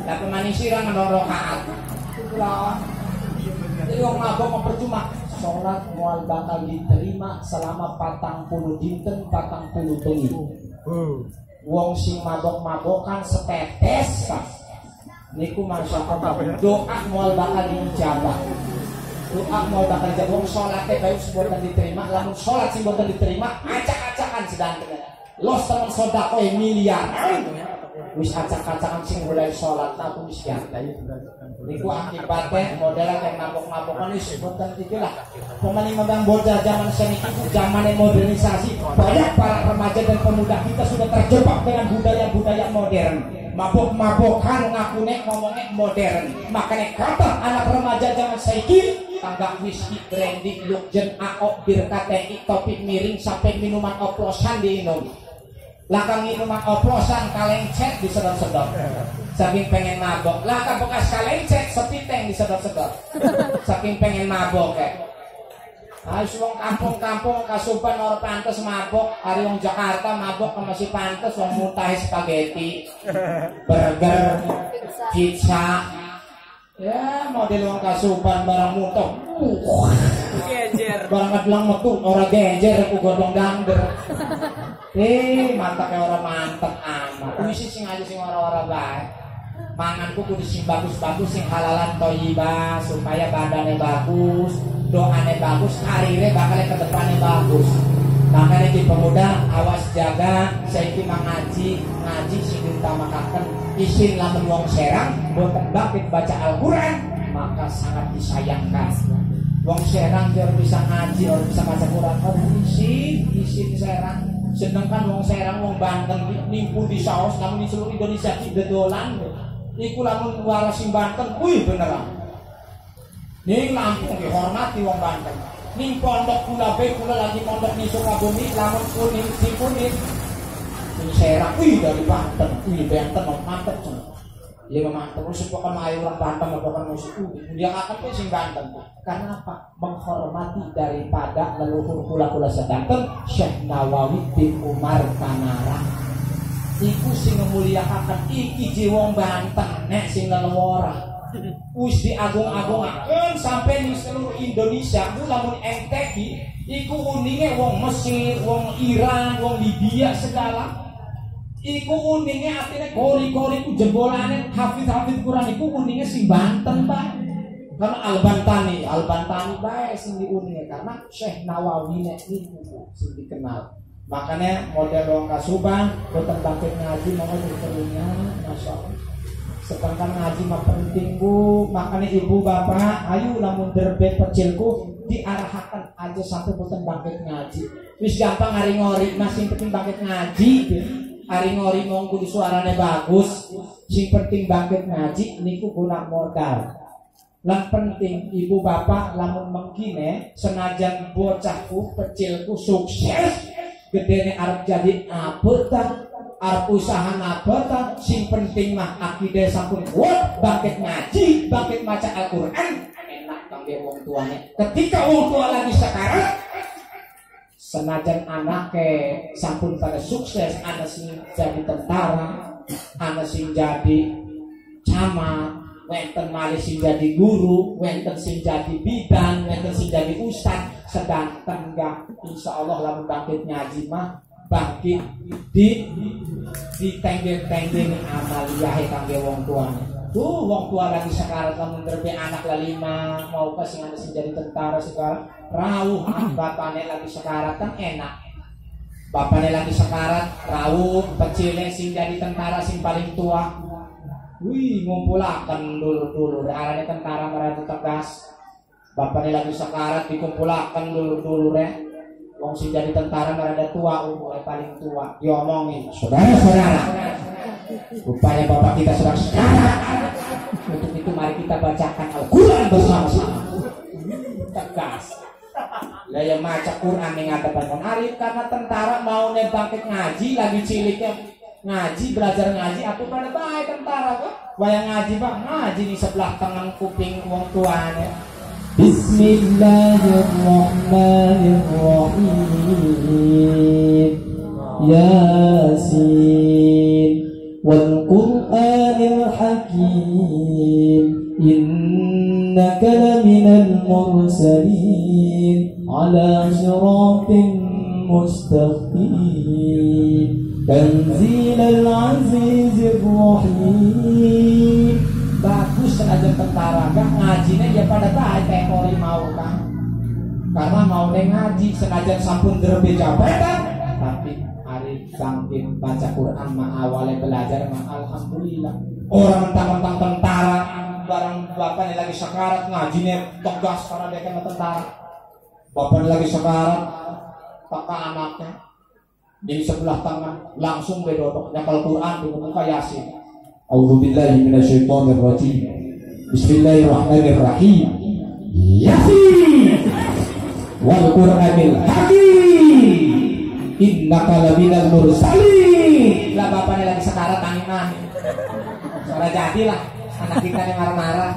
Tapi manis sirah nang rakaat. Jadi wong mabok mau percuma. Sholat mual bakal diterima selama 40 dinten 40 bengi. Wong sing mabok-mabokan setetes kan. Niku masyaallah doa mual bakal dijabah. Doa mual bakal dijabah. Wong sholatnya baik boten diterima, lamun sholat sing boten diterima acak-acakan sedanten. Los temen sedekah miliar. Wis acak-acakan sing mulai sholat aku wis ya. Niku akibatnya model yang mabok-mabokan wis boten ikilah. Pemain membang bocah zaman seniki zaman modernisasi. Banyak para remaja dan pemuda kita sudah terjebak dengan budaya-budaya modern. Mabok-mabokan ngakune ngomongnya modern. Makanya kata anak remaja zaman saiki tanggak whisky, brandy, lukjen, AO, bir KTI, topik miring sampai minuman oplosan diinum. Lakang minuman oplosan kalencet disedot-sedot. Saking pengen mabok. Lakang bekas kalencet sepiteng disedot-sedot. Saking pengen mabok Harus wong kampung-kampung kasupan orang pantes mabok. Hari wong Jakarta mabok masih pantes wong muntah spaghetti, burger, pizza. Ya model wong kasupan barang muntah. Genjer. Barang kadlang metu ora genjer aku godhong dangder. Mantap ya orang mantap amat. Kuwi sing aja sing ora-ora bae. Manganku kudu sing bagus-bagus sing halalan thayyibah supaya badannya bagus, doanya bagus, karirnya bakal ke depannya bagus. Makanya di pemuda awas jaga saiki ngaji sing diutamakan isin lamun wong Serang boten bangkit baca Al-Qur'an maka sangat disayangkan. Wong Serang jare bisa ngaji, ora bisa baca Qur'an, isin Serang Sedangkan wong Serang, wong Banten nimpu di saos namun di seluruh Indonesia tidak dolan. Iku lamun waras sing Banten, wih beneran. Ning Lampung dihormati wong Banten. Ning pondok kula lagi pondok di Sukabumi lamun kuning sing kuning. Sing Serang, wih dari Banten, wih Banten mantep tuh. Iya memang terus pokoknya ayo orang Banten pokoknya musik dia akan tuh sing Banten. Karena apa? Menghormati daripada leluhur kula sedanten Syekh Nawawi bin Umar Kanara. Iku sing memuliakan iki jiwong Banten nek sing leluhur. Wis diagung-agungaken sampai di seluruh Indonesia. Lamun NTI iku uninge wong Mesir, wong Iran, wong Libya segala. Iku uninge artinya kori-kori ku jembolane hafid Quran iku uninge sing Banten, Pak. Karena Al-Bantani bae sing diuninge karena Syekh Nawawi nek niku sing dikenal. Makanya model wong Kasuban boten bangkit ngaji mau diterunya masyaallah. Sedangkan ngaji mah penting Bu. Makanya ibu bapak ayo lamun derbe pecilku diarahkan aja sampai boten bangkit ngaji. Wis gampang ngari-ngori masing penting bangkit ngaji. Ari ngori mong kudu suarane bagus, sing penting bangkit ngaji niku guna modal. Lan penting ibu bapak lamun mengkine senajan bocahku kecilku sukses, gedene arep jadi apa ta, arep usaha apa ta, sing penting mah akidah sampun kuat, bangkit ngaji, bangkit maca Al-Qur'an, enak kangge wong tuane. Ketika wong tua lagi sekarang senajan anake sampun pada sukses, anak sing jadi tentara, anak sing jadi camat, wenten malih sing jadi guru, wenten sing jadi bidan, wenten sing jadi ustad, sedangkan enggak insya Allah lamun bangkit ngaji mah bangkit di tenggeng-tenggeng amaliyah kangge wong tuane. Tuh wong tua lagi sekarang lamun derbe anak lalima mau ke sing jadi tentara sekarang rawuh bapaknya lagi sekarat kan enak. Bapaknya lagi sekarat rawuh pecile sing jadi tentara sing paling tua. Wih ngumpulakan dulu arane tentara merata tegas. Bapaknya lagi sekarat dikumpulakan dulu wong sing jadi tentara merada tua umurnya paling tua. Diomongin saudara-saudara. Rupanya bapak kita sudah sekarat. Untuk itu mari kita bacakan Al-Quran bersama-sama. Tegas. Lah yang maca Quran yang ada bangun arif karena tentara mau bangkit ngaji lagi ciliknya ngaji belajar ngaji aku pada baik tentara kok bayang ngaji Pak ngaji di sebelah tangan kuping wong tuanya. Bismillahirrahmanirrahim. Yasin wal Qur'anil Hakim innaka laminal mursalin ala siratin mustaqim tanzilal azizir rahim. Bagus senajan tentara kan ngajinya ya pada baik kayak kori mau kan karena mau ngaji senajan sampun derbe jabatan tapi hari bangkit baca Quran mah awalnya belajar mah alhamdulillah. Orang mentang-mentang tentara barang bapaknya lagi sekarat ngajinya tegas karena dia kena tentara. Bapaknya lagi sekarat kakak anaknya di sebelah tangan langsung bedodok nyakal Quran di muka Yasin. A'udzubillahi minasyaitonirrajim. Bismillahirrahmanirrahim. Yasin wal Qur'anil Hakim innaka laminal mursalin. Lah bapaknya lagi sekarat angin suara jadilah anak kita yang marah-marah.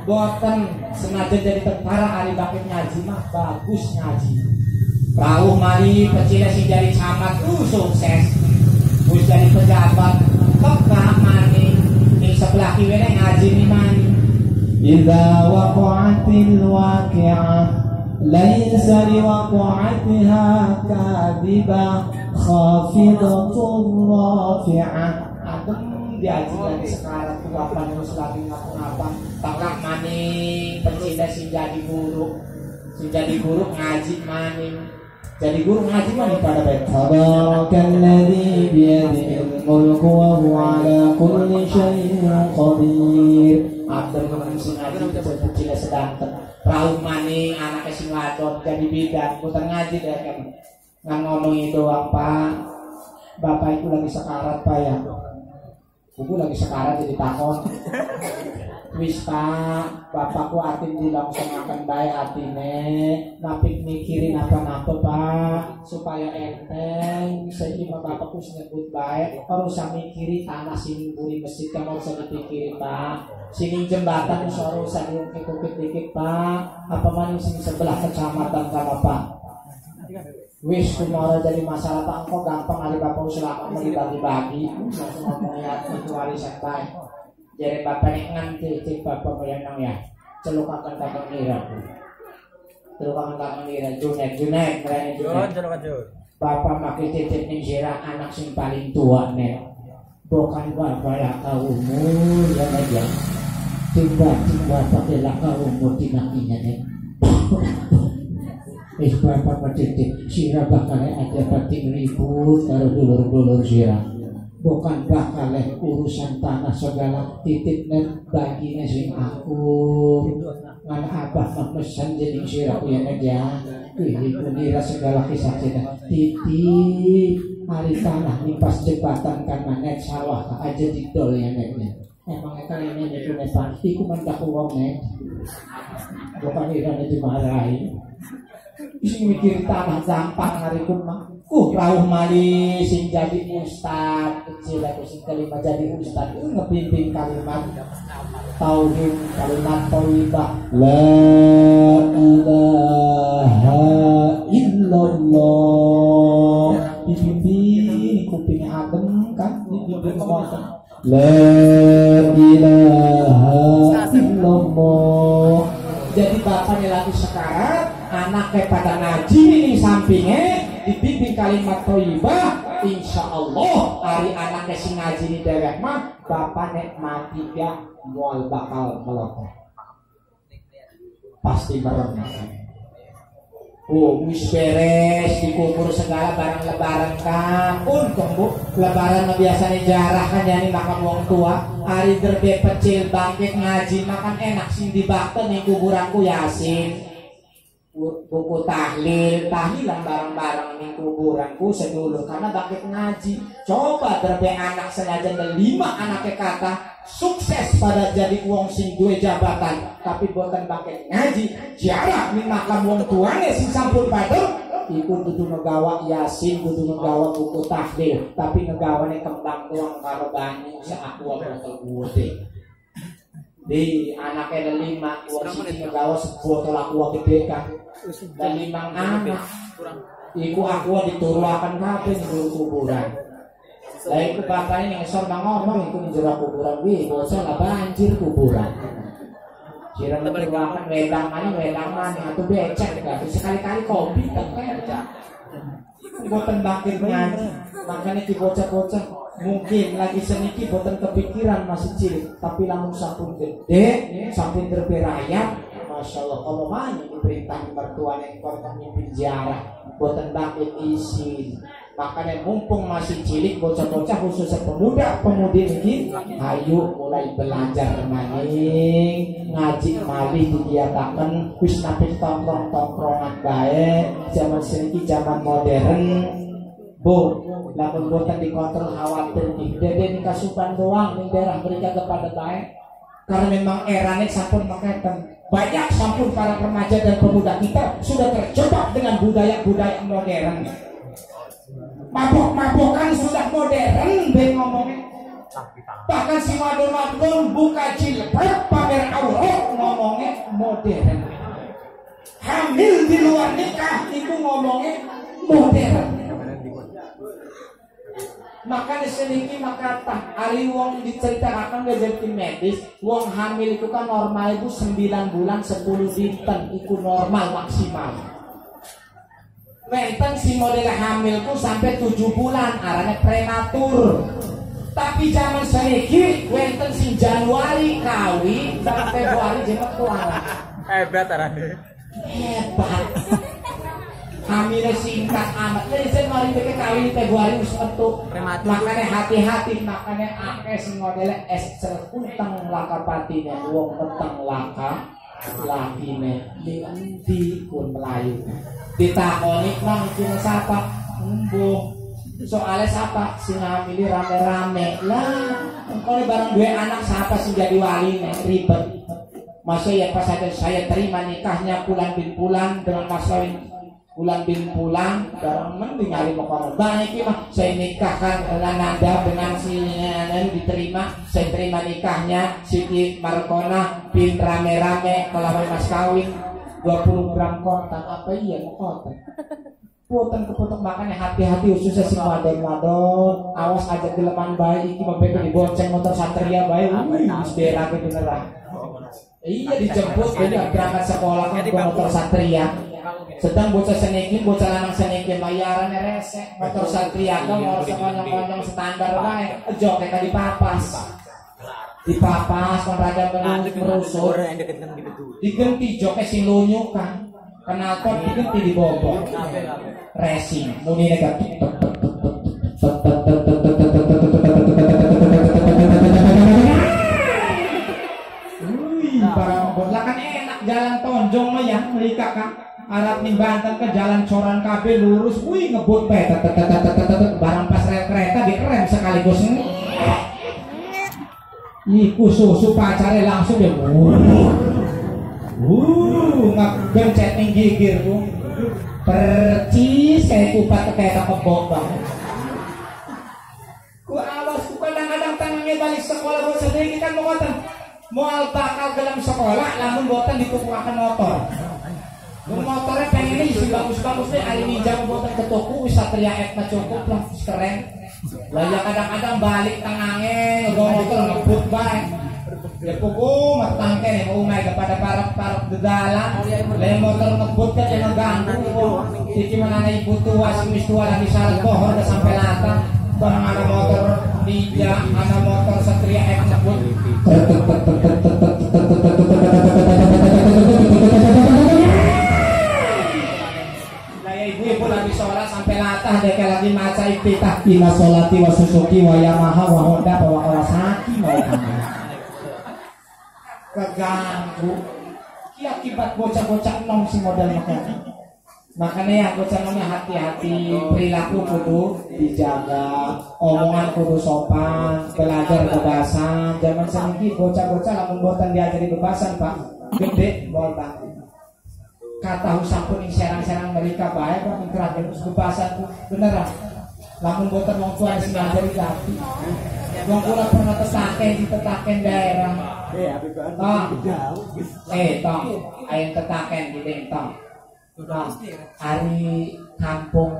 Boten sengaja jadi tentara hari bangkit ngaji mah bagus ngaji. Rawuh mari pecile sing jadi camat sukses. Wis jadi pejabat teka mani di sebelah kiwe ngaji ni mani. Idza waqa'atil waqi'ah laisa liwaqa'atiha kadhiba khafidatur rafi'ah. Adem diaji lagi sekarang tuh apa terus lagi ngapa-ngapa tengah maning pecile sing jadi guru ngaji maning jadi guru ngaji maning pada baik. Tabarakalladzi biyadihil mulku wa huwa ala kulli syai'in qadir. Abdul Rahman sing ngaji pecile sedanten rauh maning anaknya sing wadon jadi bidan putar ngaji deh kan Nggak ngomongin doang Pak. Bapak itu lagi sekarat Pak ya. Buku lagi sekarat jadi takon. Wis Pak, bapakku atin dilongsonaken bae atine, napik mikirin apa-apa Pak, supaya enteng. Saiki bapakku nyebut bae, ora usah mikiri tanah sini buri masjid kan ora usah dipikirin Pak. Sini jembatan ora usah diungkit-ungkit dikit Pak. Apa maning sini sebelah kecamatan sama Pak. Wis kumara jadi masalah Pak, kok gampang hari bapak usahakan mau dibagi-bagi. Langsung ngomongnya itu warisan baik. Jadi bapak ini nganti cik bapak moyang ya. Celukakan kakak ngira. Celukakan kakak ngira. Junet mereka Junet. Bapak makai titik ning sirah anak sing paling tua nek. Bukan bapak laka umur ya aja. Tiba-tiba pakai laka umur dinakinya nek. Wis bapak petitik sirah bakal ada pating ribut karo dulur-dulur sirah. Bukan bakal urusan tanah segala titip dan baginya sing aku ngan abah memesan jadi sirah ya aja. Ibu nira segala kisah cerita titip hari tanah nih pas jembatan kan manet sawah aja didol ya netnya. Emangnya kalian ini punya pasti ku mentak uang net. Bukan iranya dimarahi. Isi mikir tanah gampang hari pun mah. Rauh mali sing jadi ustad kecil aku sing kelima jadi ustad ngepimpin kalimat tauhid kalimat thayyibah la ilaha illallah dipimpin kuping adem kan dipimpin semua la ilaha illallah. Jadi bapaknya lagi sekarat, anaknya pada ngaji ini sampingnya dibimbing kalimat thayyibah. Insya Allah hari anaknya sing ngaji di dewek mah bapaknya mati ya mual bakal melotot pasti merem. Wis beres dikubur segala barang lebaran kan untung Bu lebaran biasanya jarah kan jadi makan wong tua hari derbe pecil bangkit ngaji makan enak sing dibakten ning kuburanku Yasin buku tahlilan bareng-bareng ning kuburanku sedulur karena bangkit ngaji. Coba derbe anak sengaja 5 anaknya kata sukses pada jadi wong sing duwe jabatan tapi boten bangkit ngaji jarang ning makam wong tuane sing sampun padel iku kudu ngegawa Yasin kudu ngegawa buku tahlil tapi ngegawane kembang doang karo banyu sak aqua botol gede. Di anaknya ada 5 wong sing ngegawa sebotol aqua gede kan dan 5 anak iku aqua dituruakan kabeh ning kuburan. Lah iku bapaknya ngesor ngomong iku ning jero kuburan wi bocah lah banjir kuburan. Sirah turuakan wedang mana atuh becek gak sekali-kali kopi tekan aja. Boten bakir ngaji. Makanya di bocah-bocah mungkin lagi seniki boten kepikiran masih cilik tapi langsung sampun gede sampun terberayap. Masya Allah kalau mana diperintah mertua yang korban mimpin ziarah boten bakir isi. Makanya mumpung masih cilik bocah-bocah khususnya pemuda-pemudi ini ayo mulai belajar maning ngaji malih digiataken wis napik tongkrong-tongkrongan bae zaman seniki zaman modern Bu lamun boten dikontrol khawatir nih dede ning kasupan doang ning daerah mereka kepada bae karena memang erane sampun mekaten banyak sampun para remaja dan pemuda kita sudah terjebak dengan budaya-budaya modern. Mabok-mabokan sudah modern ben ngomongnya. Bahkan si wadon-wadon buka jilbab pamer aurat ngomongnya modern. Hamil di luar nikah itu ngomongnya modern. Makanya sedikit maka hari wong diceritakan gak medis wong hamil itu kan normal itu 9 bulan 10 dinten itu normal maksimal. Menten si model hamilku sampai 7 bulan arane prematur. Tapi zaman saiki wenten sing Januari kawin sampai Februari jemet tuara. Hebat arane. Hebat. Hamilnya singkat amat. Jadi saya mari pikir kawin Februari wis metu. Makanya hati-hati makanya akeh sing modele es utang laka patine wong peteng laka lakine di pun Melayu ditakoni nang iki sapa embuh soalnya siapa sing ngamili rame-rame lah kalau barang dua anak siapa sih jadi wali nih ribet masa ya pas ada saya terima nikahnya Pulan bin Pulan dengan Mas Kawin Pulan bin Pulan barang mending ngali mau baik mah saya nikahkan Nanda dengan si diterima saya terima nikahnya Siti Markona bin rame-rame kalau Mas Kawin 20 gram kontak apa iya mau kontak putan keputuk makannya hati-hati khususnya si wadon awas aja geleman bayi iki mabeke dibonceng motor Satria bayi wis berake beneran iya dijemput jadi berangkat sekolah kan motor Satria sedang bocah seneki bocah lanang seneki bayaran resek motor Satria kan mau sekonyong-konyong standar bae joke ka dipapas kon rada merusuk digenti joke sing lunyu kan kenapa digenti dibobok racing muni negatif barang lah kan enak jalan tonjong mah ya mereka kan Arab nih Banten ke jalan coran KB lurus wih ngebut pet barang pas rel kereta dikerem sekaligus iku susu pacare langsung deh ngegencet ning gigir tuh percis kayak kupat kayak kebok banget ku awas ku kadang-kadang tangannya balik sekolah buat sendiri kan mau ngoten mau bakal dalam sekolah lamun boten ditukuakan motor motornya pengen isi bagus-bagus deh hari ini jam boten ke toko Satria F cukup lah keren lah ya kadang-kadang balik tangannya motor ngebut baik ya pokok matangke nih mau naik kepada para dedala le motor ngebut kan yang ganggu iki mana ibu tua si tua lagi syarat pohon udah sampai lata barang ada motor Ninja ada motor Satria F ngebut lah ya ibu lagi sholat sampai latah deh kayak lagi maca iftitah bina sholati wa susuki wa Yamaha wa Honda wa Kawasaki mau keganggu akibat bocah-bocah nom si model makanya ya bocah nomnya hati-hati perilaku kudu dijaga omongan kudu sopan belajar bebasan zaman saniki bocah-bocah lamun boten diajari bebasan pak gede botak kata sampun ing serang-serang mereka baik kok terakhir bebasan beneran lamun boten wong tua sing ngajari gati wong kula pernah tetaken daerah tong ayo tetaken gitu tong hari kampung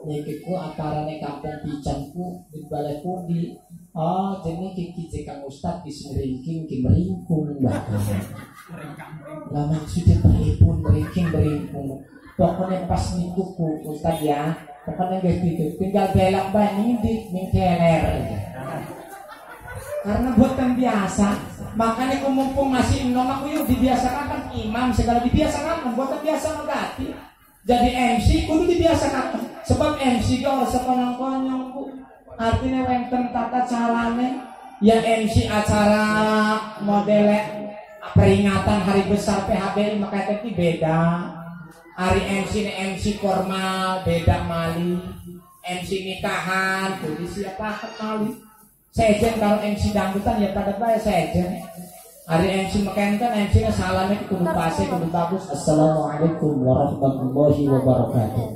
nikiku antarane kampung Picanku di balai pundi jenis kiki Kang Ustad di seringking meringkung lah maksudnya meringkung pokoknya pas nikuku Ustad ya pokoknya gitu tinggal belak bae ning keler karena buatan biasa makanya aku mumpung masih enom aku yuk dibiasakan kan imam segala dibiasakan buatan biasa mengganti jadi MC kudu dibiasakan sebab MC kalau sekonyong-konyong bu artinya wenten tata carane ya MC acara model peringatan hari besar PHBI makanya itu beda hari MC ini MC formal beda mali MC nikahan jadi siapa kali sejen kalau MC dangdutan ya pada saya sejen hari MC meken kan MC nya salamnya kudu pase kudu bagus assalamualaikum warahmatullahi wabarakatuh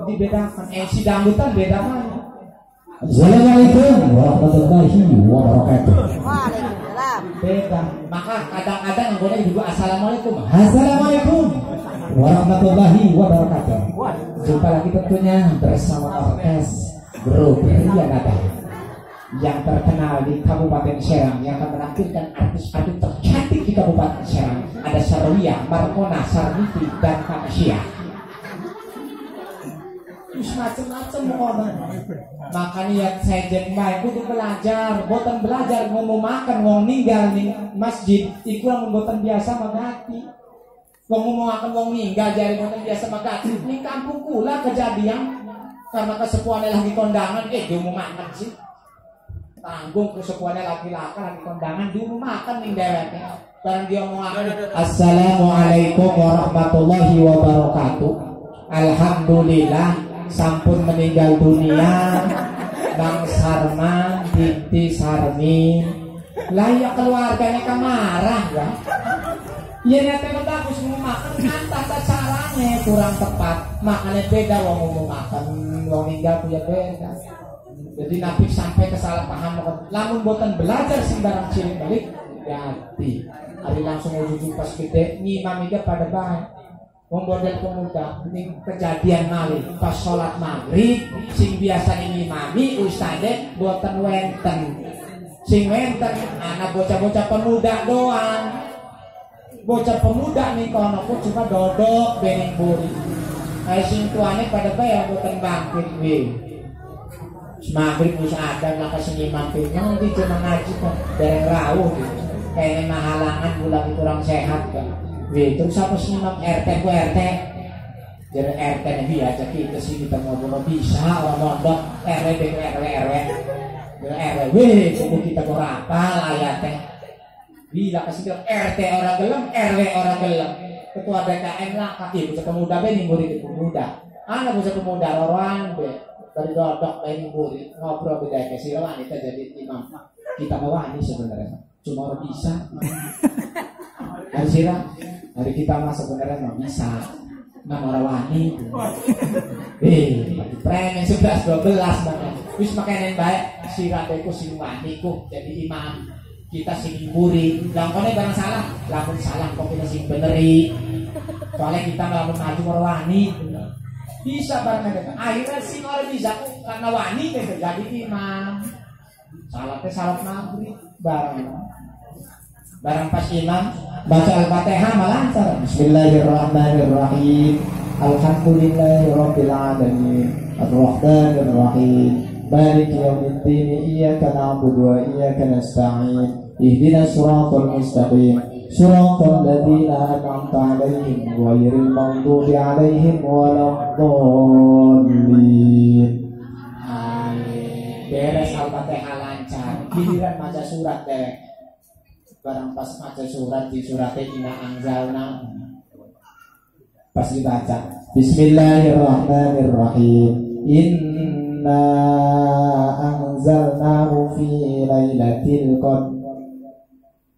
dibedakan MC dangdutan beda mana assalamualaikum warahmatullahi wabarakatuh beda maka kadang-kadang anggota juga assalamualaikum warahmatullahi wabarakatuh jumpa lagi tentunya bersama orkes grup Rianada yang terkenal di Kabupaten Serang yang akan menampilkan artis-artis tercantik di Kabupaten Serang ada Sarwiyah, Markona, Sarniti dan Kasia macam-macam orang makanya ya saya jadi baik kudu belajar boten belajar ngomong makan ngomong ninggal di masjid itu yang boten biasa magati ngomong makan ngomong ninggal jadi boten biasa magati di kampung kula kejadian karena kesepuan lagi kondangan dia mau makan sih tanggung kesukuannya laki-laki lagi kondangan dulu makan nih deweknya. Barang dia mau Assalamualaikum warahmatullahi wabarakatuh. Alhamdulillah sampun meninggal dunia Bang Sarman, Binti Sarmi. Lah ya keluarganya kemarah ya. Iya nanti bagus mau makan kan tata caranya kurang tepat. Makannya beda wong mau makan wong meninggal punya beda. Jadi nabi sampai kesalahpaham. Lamun boten belajar sembarang cilik balik ganti. Hari langsung wujud pas gede ngimam itu pada baik. Wong model pemuda ini kejadian malih pas sholat maghrib sing biasa ngimami ustadz boten wenten. Sing wenten anak bocah-bocah pemuda doang. Bocah pemuda nih kono pun cuma dodok bening buri. Kayak sing tuane pada bayar boten bangkit we. Maghrib wis ada lah kasih imam pinang di cuma ngaji kok dereng rawuh gitu. Kayaknya mahalangan bulan kurang sehat kan. We terus apa sih imam RT ku RT. Jadi RT nih aja kita sih kita ngobrol bisa orang mondok RW RW. RW kudu kita berapa ayatnya. Bila kasih RT orang gelem, RW orang gelem. Ketua BKM lah kaki bocah pemuda be nih murid pemuda. Anak bocah pemuda orang be dari dodok be murid ngobrol beda kasih wanita jadi imam. Kita mewani sebenarnya. Cuma orang bisa. Hari sirah, hari kita mah sebenarnya nggak bisa. Nggak orang wani. Bagi premen 11-12 banget. Wis makanan baik sirah beku sing wani ku jadi imam. Kita sing muri, langkone barang salah, lamun salah kok kita sing beneri. Soalnya kita melamun maju warwani. Bisa barang ada. Akhirnya sing orang bisa karena wani teh jadi imam. Salatnya salat maghrib barang pas imam baca Al-Fatihah lancar. Bismillahirrahmanirrahim. Alhamdulillahirabbil alamin. Arrahmanir rahim. Maliki yaumiddin. Iyyaka na'budu wa iyyaka nasta'in. Ihdinas siratal mustaqim. Siratal ladzina an'amta 'alaihim ghairil maghdubi 'alaihim waladdallin. Beres Al-Fatihah lancar. Giliran maca surat deh. Barang pas maca surat di suratnya Inna Anzalna. Pas dibaca Bismillahirrahmanirrahim. Inna anzalnahu fi lailatul qadr.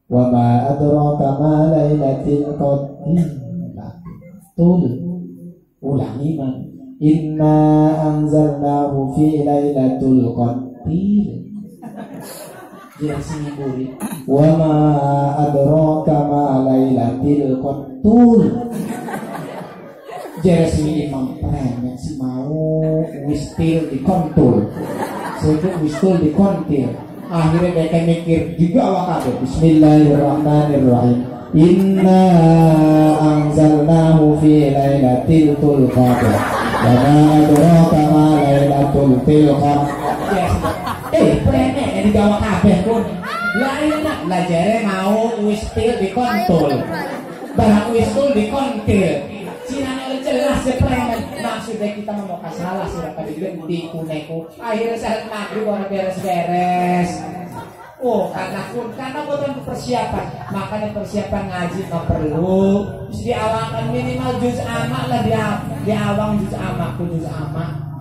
Wa ma adraka ma lailatul qadr. Tul ulangi man. Inna anzalnahu fi lailatul qadr. Dia sini buri. Wa ma adraka ma lailatul qadr. Jadi imam premen si mau wistil di kontur. Sesuatu wistil di kontir. Akhirnya mereka mikir juga awak kabeh. Bismillahirrahmanirrahim. Inna anzalnahu fi lailatul qadr. Wa ma adraka ma lailatul qadr. Premen yang digawa kabeh pun. Lah enak lah jere mau wistil di kontur. Barang wistil di kontir. Sinane jelas sepremen maksudnya kita mau salah siapa di kuneku akhirnya saat maghrib orang beres-beres. Oh karena bukan persiapan, makanya persiapan ngaji nggak perlu. Diawangkan minimal juz amak lah diawang juz amak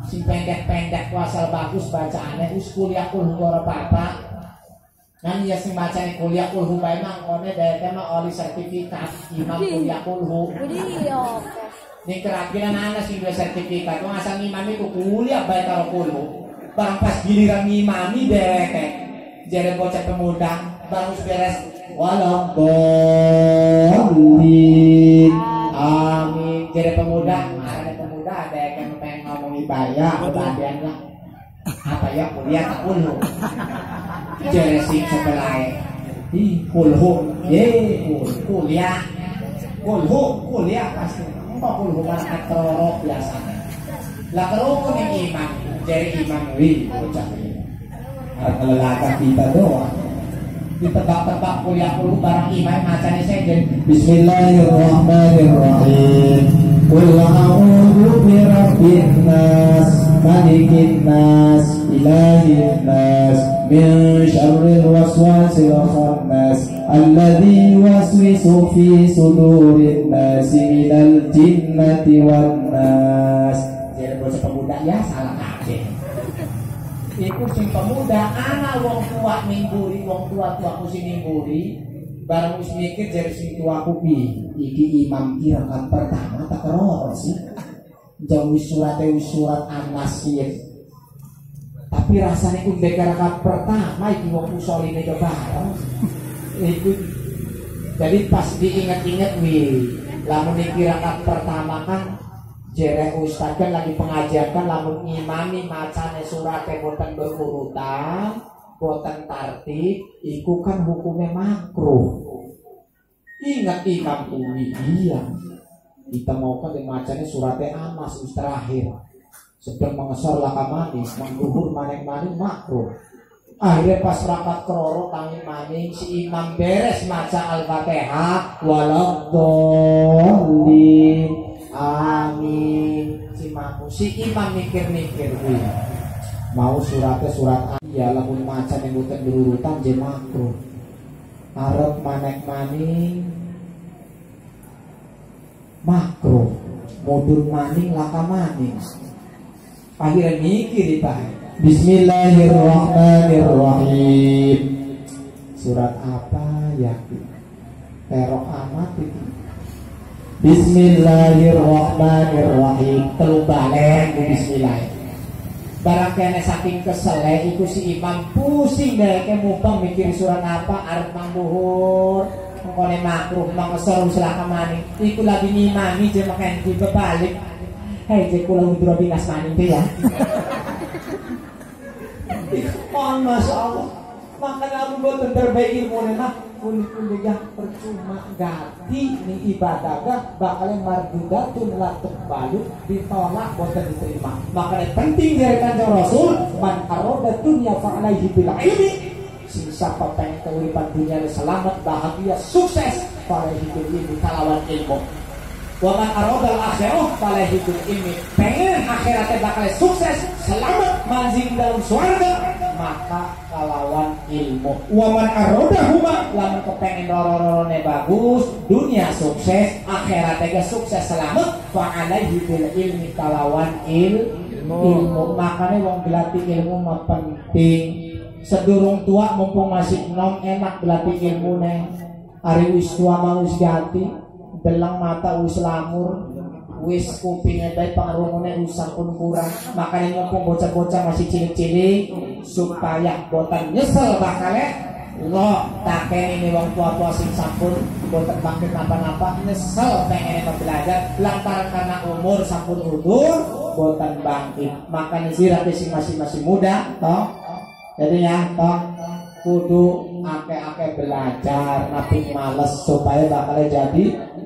si pendek-pendek kuasal bagus bacaannya kuliah kulhu apa nan ya sing bacane kuliah kulhu bae mangkone dheweke mah oli sertifikat imam kuliah kulhu. Ning kerapian anak sing duwe sertifikat wong asal ngimami ku kuliah bae karo kulhu. Barang pas giliran ngimami dheweke jare bocah pemuda baru beres waladdallin. Amin. Jare pemuda ada yang pengen ngomong ibadah kebahagiaan lah. Apa ya kuliah tak kulhu. Jare sing sebelah kulhu kuliah pasti kok kulhu kan atro biasa lah kalau pun imam jare imam wi bocah kelelakan kita doang ditebak-tebak kuliah kulhu barang imam macane saya Bismillahirrahmanirrahim. Qul a'udzu birabbin nas malikin nas ilahin nas min syarril waswasil khannas alladzi yuwaswisu fi sudurin nasi minal jinnati wan nas. Jadi bocah pemuda ya salah kabeh. Iku sing pemuda ana wong tua mingguri, wong tua-tuaku sing mingguri, bareng wis mikir jadi sing tuaku pi. Iki imam ki rakaat pertama tak keror sih. Jauh surat Anas sih. Tapi rasanya undek rakaat pertama iki wong usoline ke bareng. Iku jadi pas diingat-ingat wi, lamun iki rakaat pertama kan jere ustaz kan lagi pengajian kan lamun imami macane surate boten berurutan, boten tartib, iku kan hukumnya makruh. Ingat imam kuwi iya. Kita mau kan macane surate Anas terakhir. Sedang mengesor lakamani, mengguhur maning-maning makruh. Akhirnya pas rapat keroro tangi maning si imam beres maca Al-Fatihah waladhdallin. Amin. Si imam mikir-mikir mau suratnya surat ya lamun maca yang bukan berurutan je makruh. Arep manek-maning makruh, mudun maning laka maning. Akhirnya mikir Pak. Bismillahirrahmanirrahim. Surat apa ya? Terok amat itu. Bismillahirrahmanirrahim. Telu balen bismillah. Barang kene saking kesele iku si imam pusing deh ke mubang mikir surat apa arep mangbuhur. Mengkone makruh mangesor selaka maning. Iku lagi ngimami je makan di bebalik. Hei je kula udro binas maning teh ya. Oh Masya Allah. Makanya aku boten terbaik ilmu mah kulit-kulit yang percuma ganti nih ibadah bakal mardudatun latuk balu ditolak boten diterima. Makanya penting dari kanjeng Rasul man aroda dunya fa'alaihi bil ilmi. Siapa pengen keuripan dunia selamat bahagia sukses fa'alaihi bil ilmi kalawan ilmu. Wa man aroda al-akhirah fa'alaihi bil ilmi. Pengen akhiratnya bakal sukses selamat manzil dalam surga maka kalawan ilmu. Waman arodahuma lamun kepengen roro-rorone bagus, dunia sukses, akhirat juga sukses selamat, fa alaihi bil ilmi kalawan ilmu. Makanya wong gelatih ilmu mah penting. Sedurung tua mumpung masih nom enak gelatih ilmu neng. Ari wis tua mah wis gati, delang mata wis lamur. Wis kupingnya baik pengaruhnya wis sampun kurang. Makanya mumpung bocah-bocah masih cilik-cilik supaya botan nyesel bakalnya lo takkan ini wong tua-tua sing sampun botan bangkit napa-napa nyesel pengen belajar lantaran karena umur sampun udur botan bangkit. Makanya sirat sing masih muda toh jadinya toh kudu ake-ake belajar napi males supaya bakalnya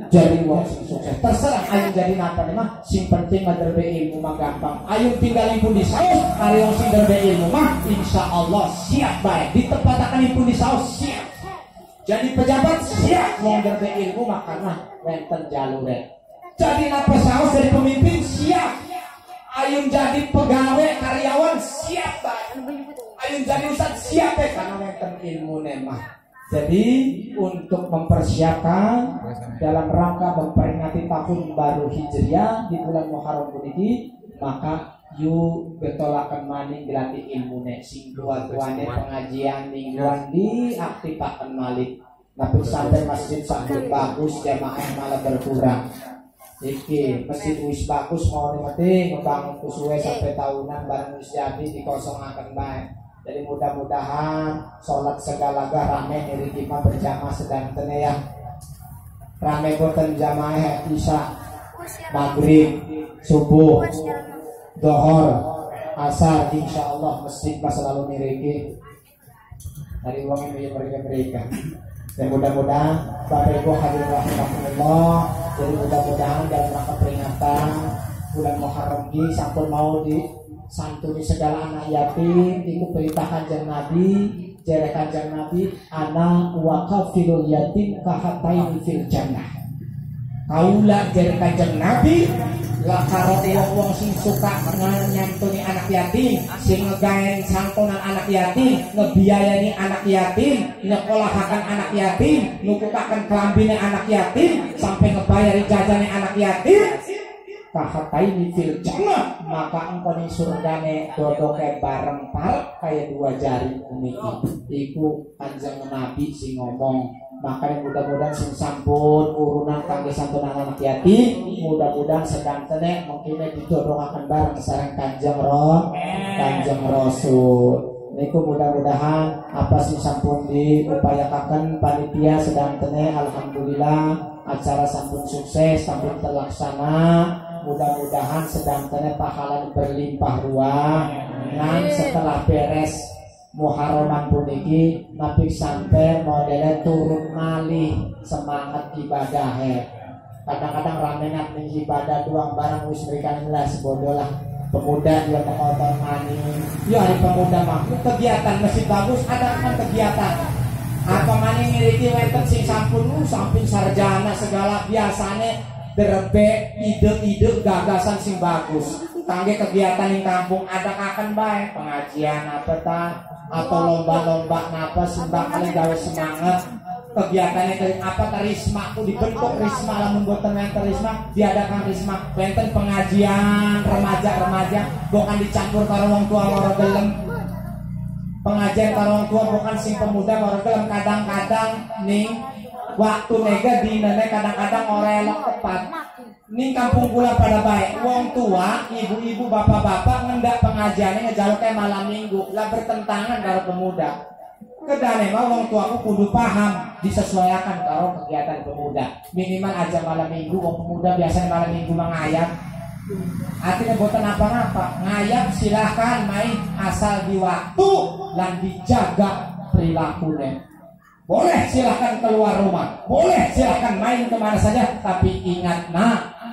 jadi wong sing sukses. Terserah ayo jadi napa mah sing penting mah derbe ilmu mah gampang. Ayo tinggal pun di saus ari wong sing derbe ilmu mah insyaallah siap bae. Ditempatakan pun di saus siap. Jadi pejabat siap wong derbe ilmu mah karena wenten jalure. Jadi napa saus dari pemimpin siap. Ayo jadi pegawai karyawan siap bae. Ayo jadi ustaz siap bae karena wenten ilmu mah. Jadi untuk mempersiapkan dalam rangka memperingati tahun baru Hijriah di bulan Muharram ini, maka yuk betolakan maning dilatih ilmu sing tua-tuane pengajian mingguan diaktifkan malik. Tapi sampai masjid sampai bagus jamaah malah berkurang. Iki masjid wis bagus mau penting ngebangun kusuwe sampai tahunan bareng wis jadi dikosongaken bae. Jadi mudah-mudahan sholat segalaga rame niri kita berjamaah sedang ya. Rame boten jamaah isya, maghrib, subuh, dohor, asar, insya Allah masjid pas selalu niriki dari uang yang mereka. Dan mudah-mudahan Bapak Ibu hadirin rahimahullah. Jadi mudah-mudahan dalam rangka peringatan bulan Muharram ini sampun mau di santuni segala anak yatim iku perintah kanjeng Nabi jere kanjeng Nabi ana wa kafilul yatim kahataini fil jannah. Kaula jadi Kanjeng Nabi lakaro wong sing suka nyantuni anak yatim, sing ngegaen santunan anak yatim, ngebiayani anak yatim, nyekolahaken anak yatim, nukukaken kelambine anak yatim, sampai ngebayari jajane anak yatim. Kahataini fil jannah, maka engkau ning surgane dodoke bareng par kaya dua jari uniki. Iku Kanjeng Nabi sing ngomong. Makanya mudah-mudahan sing sampun urunan kangge santunan anak yatim, mudah-mudahan sedantene mungkin dijodohaken bareng sareng Kanjeng Rasul. Niku mudah-mudahan apa sing sampun diupayakaken panitia sedantene alhamdulillah acara sampun sukses, sampun terlaksana. Mudah-mudahan sedangkan pahala berlimpah ruah. Nan setelah beres Muharraman puniki nabi sampai modelnya turun malih semangat ibadah. Kadang-kadang ramenat ning ibadah doang barang wis berikan belas bodoh lah. Pemuda dia mengotor mani. Ya hari pemuda mah kegiatan masih bagus, ada kan kegiatan. Apa maning ngiriki wenten sing sampun samping sarjana segala biasane derbe ide-ide gagasan sing bagus. Kangge kegiatan yang kampung ada akan baik pengajian apa ta atau lomba-lomba napa sing bakal gawe semangat. Kegiatannya dari apa tarisma aku dibentuk risma lamun boten enten risma diadakan risma wenten pengajian remaja-remaja bukan dicampur karo wong tua loro gelem. Pengajian karo wong tua bukan sing pemuda loro gelem kadang-kadang ning waktu nega di nenek kadang-kadang orang elok tepat. Ning kampung kula pada baik. Wong tua, ibu-ibu, bapak-bapak ngendak pengajiannya ngejaluk kayak malam minggu. Lah bertentangan karo pemuda. Kedane mah wong tuaku kudu paham disesuaikan karo kegiatan pemuda. Minimal aja malam minggu wong pemuda biasanya malam minggu mengayap. Artinya boten apa-apa. Ngayap silahkan main asal di waktu dan dijaga perilakunya. Boleh silahkan keluar rumah, boleh silahkan main kemana saja, tapi ingat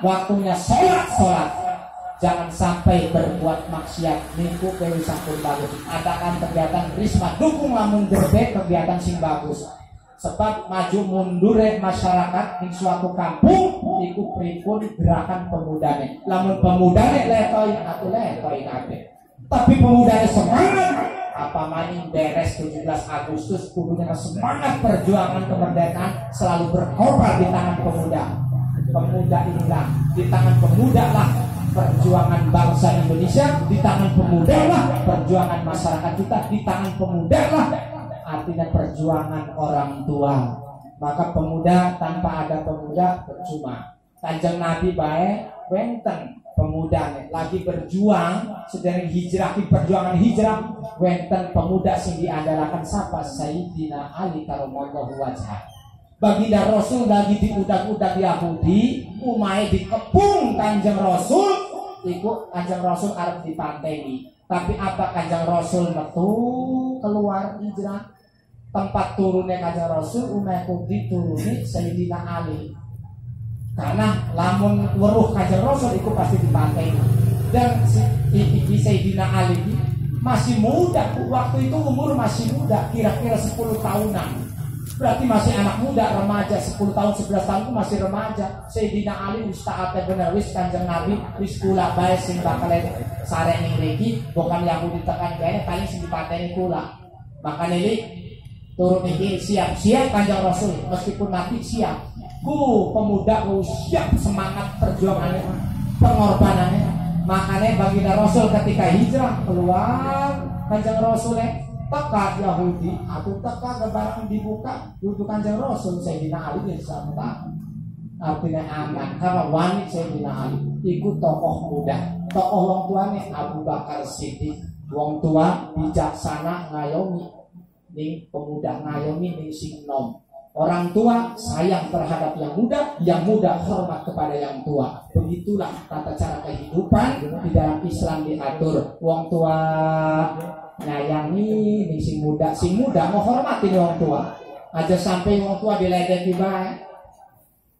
waktunya sholat. Jangan sampai berbuat maksiat. Minggu sampun bagus. Adakan kegiatan risma dukung lamun derbe kegiatan sing bagus. Sebab maju mundur masyarakat di suatu kampung iku pripun gerakan pemudane. Lamun pemudane letoi atau letoi kabeh. Tapi pemudane semangat. Apa maning beres 17 Agustus kudunya semangat perjuangan kemerdekaan selalu berkorban di tangan pemuda. Pemuda inilah di tangan pemuda lah perjuangan bangsa Indonesia, di tangan pemuda lah perjuangan masyarakat kita, di tangan pemuda lah artinya perjuangan orang tua. Maka pemuda tanpa ada pemuda percuma. Kanjeng Nabi bae wenten pemuda lagi berjuang sedang hijrah di perjuangan hijrah wenten pemuda sing diandalkan sapa Sayyidina Ali karramallahu wajhah. Baginda Rasul lagi diudak-udak Yahudi, umai dikepung Kanjeng Rasul, iku Kanjeng Rasul arep dipanteni. Tapi apa Kanjeng Rasul metu keluar hijrah? Tempat turunnya Kanjeng Rasul umai kudu turuni Sayyidina Ali. Karena lamun weruh Kanjeng Rasul iku pasti dipanteni. Dan si Sayyidina Ali masih muda, waktu itu umur masih muda, kira-kira 10 tahunan. Berarti masih anak muda, remaja, 10 tahun, 11 tahun itu masih remaja. Sayyidina Ali wis taate bener, wis Kanjeng Nabi wis kula bae sing bakal sare ning mriki, bukan Yahudi tekan gaene paling sing dipateni kula. Makane iki turun iki siap-siap Kanjeng Rasul meskipun mati siap. Pemuda siap semangat perjuangannya, pengorbanannya. Makanya baginda Rasul ketika hijrah keluar Kanjeng Rasul teka Yahudi atau teka barang dibuka duduk Kanjeng Rasul Sayyidina Ali sama artinya aman karena wanita Sayyidina Ali ikut tokoh muda, tokoh wong tuane Abu Bakar Siddiq, wong tua bijaksana ngayomi ning pemuda ngayomi ning sing nom. Orang tua sayang terhadap yang muda hormat kepada yang tua. Begitulah tata cara kehidupan di dalam Islam diatur. Wong tua nyayangi ning sing muda mau hormati wong tua. Aja sampai wong tua diledeki bae.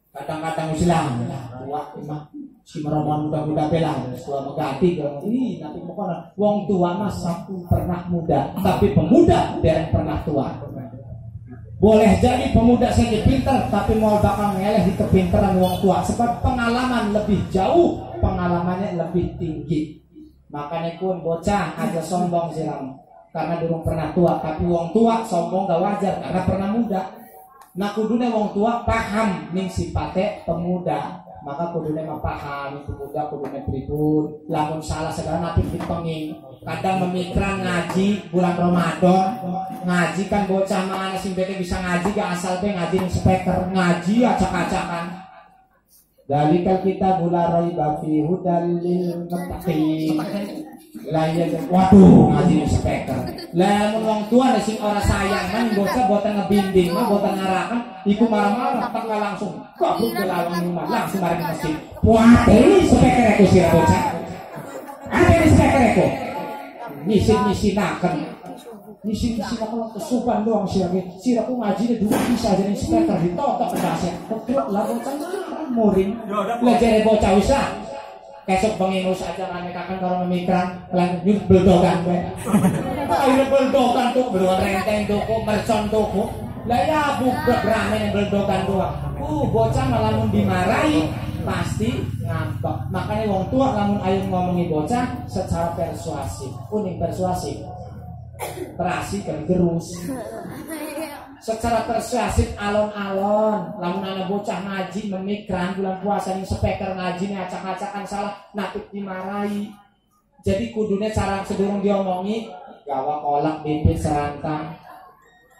Kadang-kadang Islam tua imah si meroman muda-muda bela tua megati nanti pokoknya wong tua mah sampun pernah muda, tapi pemuda dereng pernah tua. Boleh jadi pemuda saja pintar, tapi mau bakal ngeleh di kepintaran wong tua. Sebab pengalaman lebih jauh, pengalamannya lebih tinggi. Makanya pun bocah aja sombong silang, karena durung pernah tua. Tapi wong tua sombong gak wajar karena pernah muda. Nah kudune wong tua paham ning sipate pemuda. Maka kudune mah paham pemuda kudune pripun. Lamun salah segala napi ditenging. Kadang memikran ngaji bulan Ramadan, ngaji kan bocah mana sing beke bisa ngaji gak asal be ngaji ning speaker, ngaji acak-acakan. Dalikal kita gula raiba fi hudal lil muttaqin. Lah iya waduh ngaji ning speaker. Lah mun wong tua sing ora sayang kan bocah boten ngebimbing mah boten ngarakan iku marah-marah tak langsung goblok kelawang rumah langsung mari masjid. Wah, ini speaker aku sira bocah. Ada di speaker aku. Nisi-nisinaken nisi-nisinaken kesupan doang siraku ngajine dulu bisa jadi speaker ditotok kedase ketruk lah bocah muring lah jare bocah wis lah kesuk bengi ngurus acara nikahan karo memikran lan nyut beldokan kowe ayo beldokan tuh beruang renteng tuku mercon tuku lah ya buka ramen beldokan doang bocah malah mun dimarahi pasti ngambek. Makanya wong tua lamun ayo ngomongi bocah secara persuasif, kuning persuasif. Terasi kan gerus. Secara persuasif alon-alon. Lamun anak bocah ngaji memikran bulan puasa ning speaker ngaji nih acak-acakan salah napik dimarahi. Jadi kudune cara sedurung diomongi gawa kolak bibit serantang.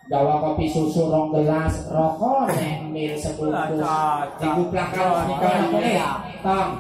Gawa kopi susu rong gelas, rokok nek mil sebungkus. Diguplakan nikah tong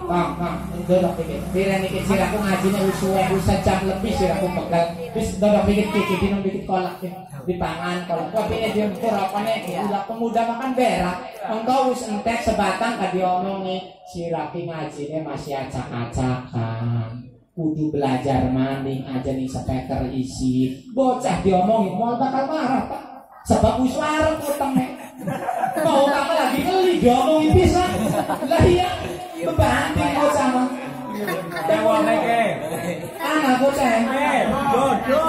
dodok dikit. Pira niki siraku ngajine wis suwe wis sejam lebih siraku pegal. Wis dodok dikit minum dikit kolak dipangan kolak. Kopine diempur rokone ulah pemuda makan berak. Engko wis entek sebatang ka diomongi siraki ngajine masih acak-acakan. Kudu belajar maning aja nih speaker isi. Bocah diomongi mau bakal marah Pak. Sebab wis wareng utenge. Mau kamu lagi ngeli diomongin bisa. Lah iya bebanting bocah mah. Tewon lagi. Anak bocah. Dodo.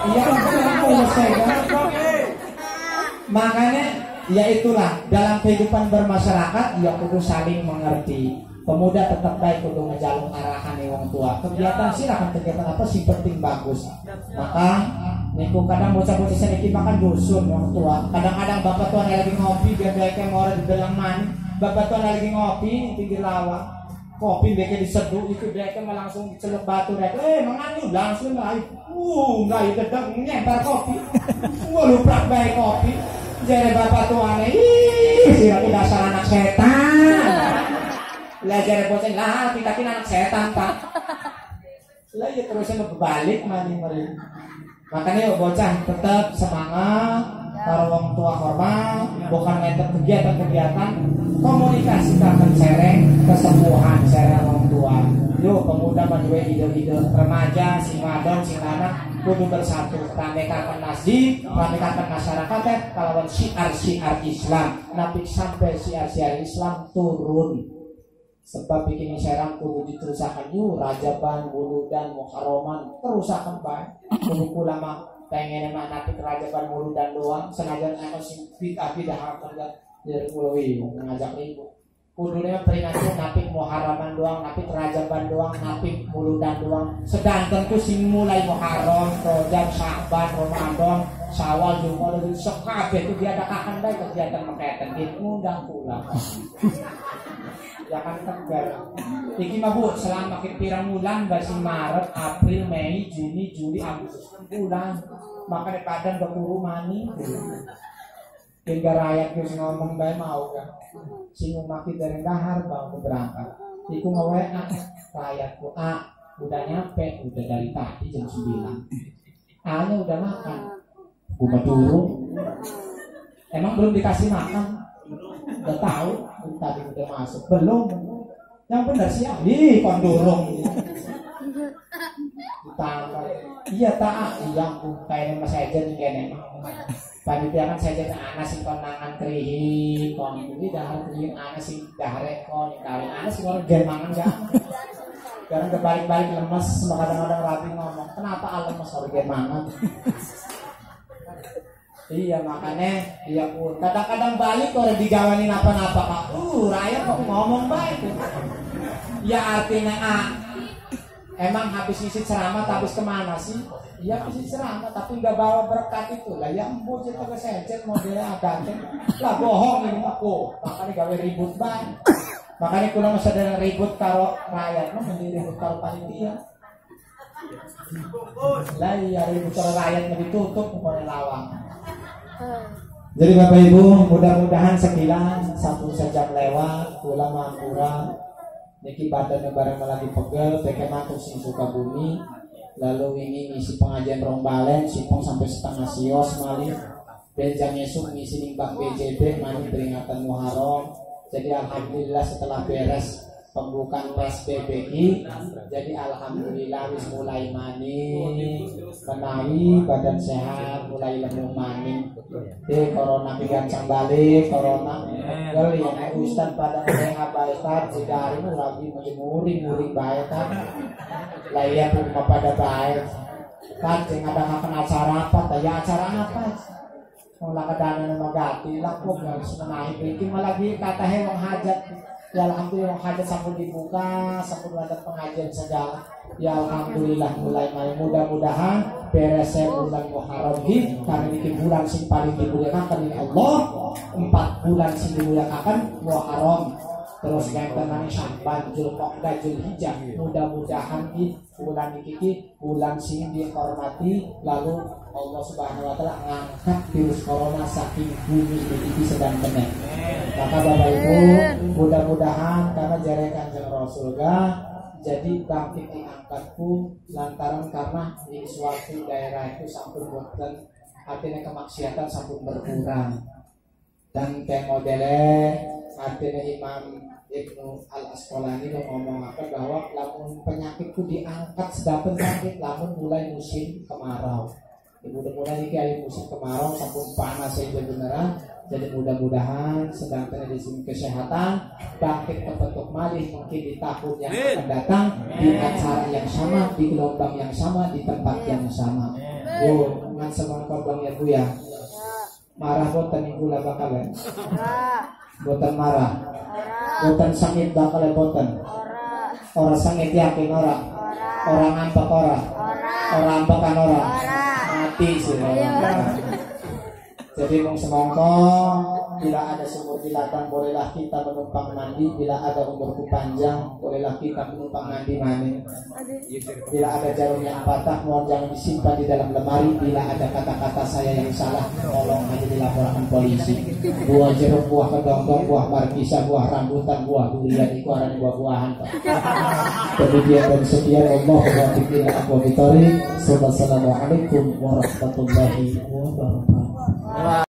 Iya aku selesai kan. Makanya ya itulah dalam kehidupan bermasyarakat ya kudu saling mengerti. Pemuda tetap baik kudu ngejaluk arahan wong tua. Kegiatan silakan kegiatan apa sih penting bagus. Maka niku kadang bocah-bocah sedikit makan dusun wong tua. Kadang-kadang bapak tua lagi ngopi biar mereka mau di belang man. Bapak tua lagi ngopi di pinggir lawang. Kopi mereka diseduh itu mereka langsung dicelup batu mereka. Mangani langsung lari. Enggak itu gedang nyembar kopi. Lupa baik kopi. Jadi bapak tua sira dasar anak setan. Belajar bocah lah kita anak setan Pak. Lah ya terusnya berbalik maning mari. Makanya bocah tetap semangat karo wong tua hormat, bukan ngenter kegiatan-kegiatan komunikasikan sereng kesembuhan sereng wong tua. Yo pemuda menjual ide-ide remaja, sing wadon, sing lanang kudu bersatu. Ramekaken masjid, ramekaken masyarakat kalawan syiar-syiar Islam. Napi sampai syiar-syiar Islam turun. Sebab bikin serang kudu diterusakan yuk Rajaban, Wuludan, Muharraman terusakan baik. Kudu ulama pengen emak napi Rajaban, Wuludan doang. Sengaja aku sing bid'ah harap kerja dari pulau ibu ngajak ibu. Kudunya peringatan napi Muharraman doang, napi Rajaban doang, napi Wuludan doang. Sedangkan ku sing mulai Muharram, Rajab, Sya'ban, Ramadan, Syawal, Zulhijjah itu sekabeh itu diadakan baik kegiatan mengkaitan gitu ngundang pula. Jangan tegar. Iki mah Bu, selama pirang bulan dari Maret, April, Mei, Juni, Juli, Agustus bulan. Makanya kadang keburu mani. Hingga rakyat wis ngomong bae mau kan. Sing maki dari dahar mau berangkat. Iku nge-WA rakyatku, udah nyampe, udah dari tadi jam 9. A-nya udah makan. Gua dulu. Emang belum dikasih makan. Udah tahu tadi udah masuk belum yang benar sih kon dorong ditambah iya tak yang kayak mas aja nih kayaknya panitia kan saya jadi anak sing konangan kerih kon ini dahar kerih anak sing dahare kon kali anak sing orang jermangan enggak karena kebalik-balik lemes kadang-kadang rapi ngomong kenapa lemes orang jermangan Iya makanya iya pun kadang-kadang balik kalau digawanin apa-apa kak rakyat kok ngomong baik ya artinya emang habis isi ceramah habis kemana sih iya habis isi ceramah tapi nggak bawa berkat itu lah yang bocil ke sencet modelnya agak lah bohong ini aku makanya gawe ribut banget makanya kurang sadar ribut karo rakyat mah mending ribut karo panitia lah iya ribut karo rakyat lebih tutup pokoknya lawang. Jadi Bapak Ibu mudah-mudahan sekilas 1 jam lewat ulama kurang niki badan bareng lagi pegel teke matur sing Sukabumi lalu ini ngisi pengajian rombalen sipong sampai setengah sios malih benjang esuk ngisi nimbang BJB mani peringatan Muharram jadi alhamdulillah setelah beres pembukaan PSBBI jadi alhamdulillah wis mulai mani menawi badan sehat mulai lemu mani corona gancang balik corona gel yang ustad pada sehat baik jika hari ini lagi muring baik kan lah iya pun pada baik kan jangan ada makan acara apa ya acara apa malah kadang magati lakuk yang semenahi bikin malah lagi kata hewang hajat ya alhamdulillah hajat sampun dibuka sampun ada pengajian segala ya alhamdulillah mulai mudah-mudahan beres bulan Muharram karena ini bulan sing paling dimuliakan oleh Allah 4 bulan sing dimuliakan Muharram terus yang tenang Sya'ban Zulqa'dah Zulhijjah mudah-mudahan di bulan ini bulan sing dihormati lalu Allah Subhanahu wa taala ngangkat virus corona saking bumi ini sedang kena. Maka Bapak Ibu mudah-mudahan karena jare Kanjeng Rasul jadi bangkit diangkatku lantaran karena di suatu daerah itu sampun boten artinya kemaksiatan sampun berkurang dan kayak modelnya artinya Imam Ibnu Al-Asqalani ngomong apa bahwa lamun penyakitku diangkat sedang sakit lamun mulai musim kemarau. Mudah-mudahan ini ayo musim kemarau sampun panas saja beneran. Jadi mudah-mudahan sedang di sini kesehatan bangkit terbentuk malih mungkin di tahun yang akan datang di acara yang sama di gelombang yang sama di tempat yang sama. Yo, ngan sama korban ya Bu ya. Marah boten minggu lah bakal ya. Boten marah. Boten sangit bakal ya boten. Orang sangit yakin orang. Orang ngambek orang. Orang ambekan orang. Mati sih. Jadi mau semongko bila ada sumur di ladang bolehlah kita menumpang mandi bila ada umurku panjang bolehlah kita menumpang mandi bila ada jarum yang patah mohon jangan disimpan di dalam lemari bila ada kata-kata saya yang salah tolong aja dilaporkan polisi buah jeruk buah kedongdong buah markisa buah rambutan buah durian itu ada buah-buahan kemudian dan sekian Allah wa bikin aku Assalamualaikum warahmatullahi wabarakatuh.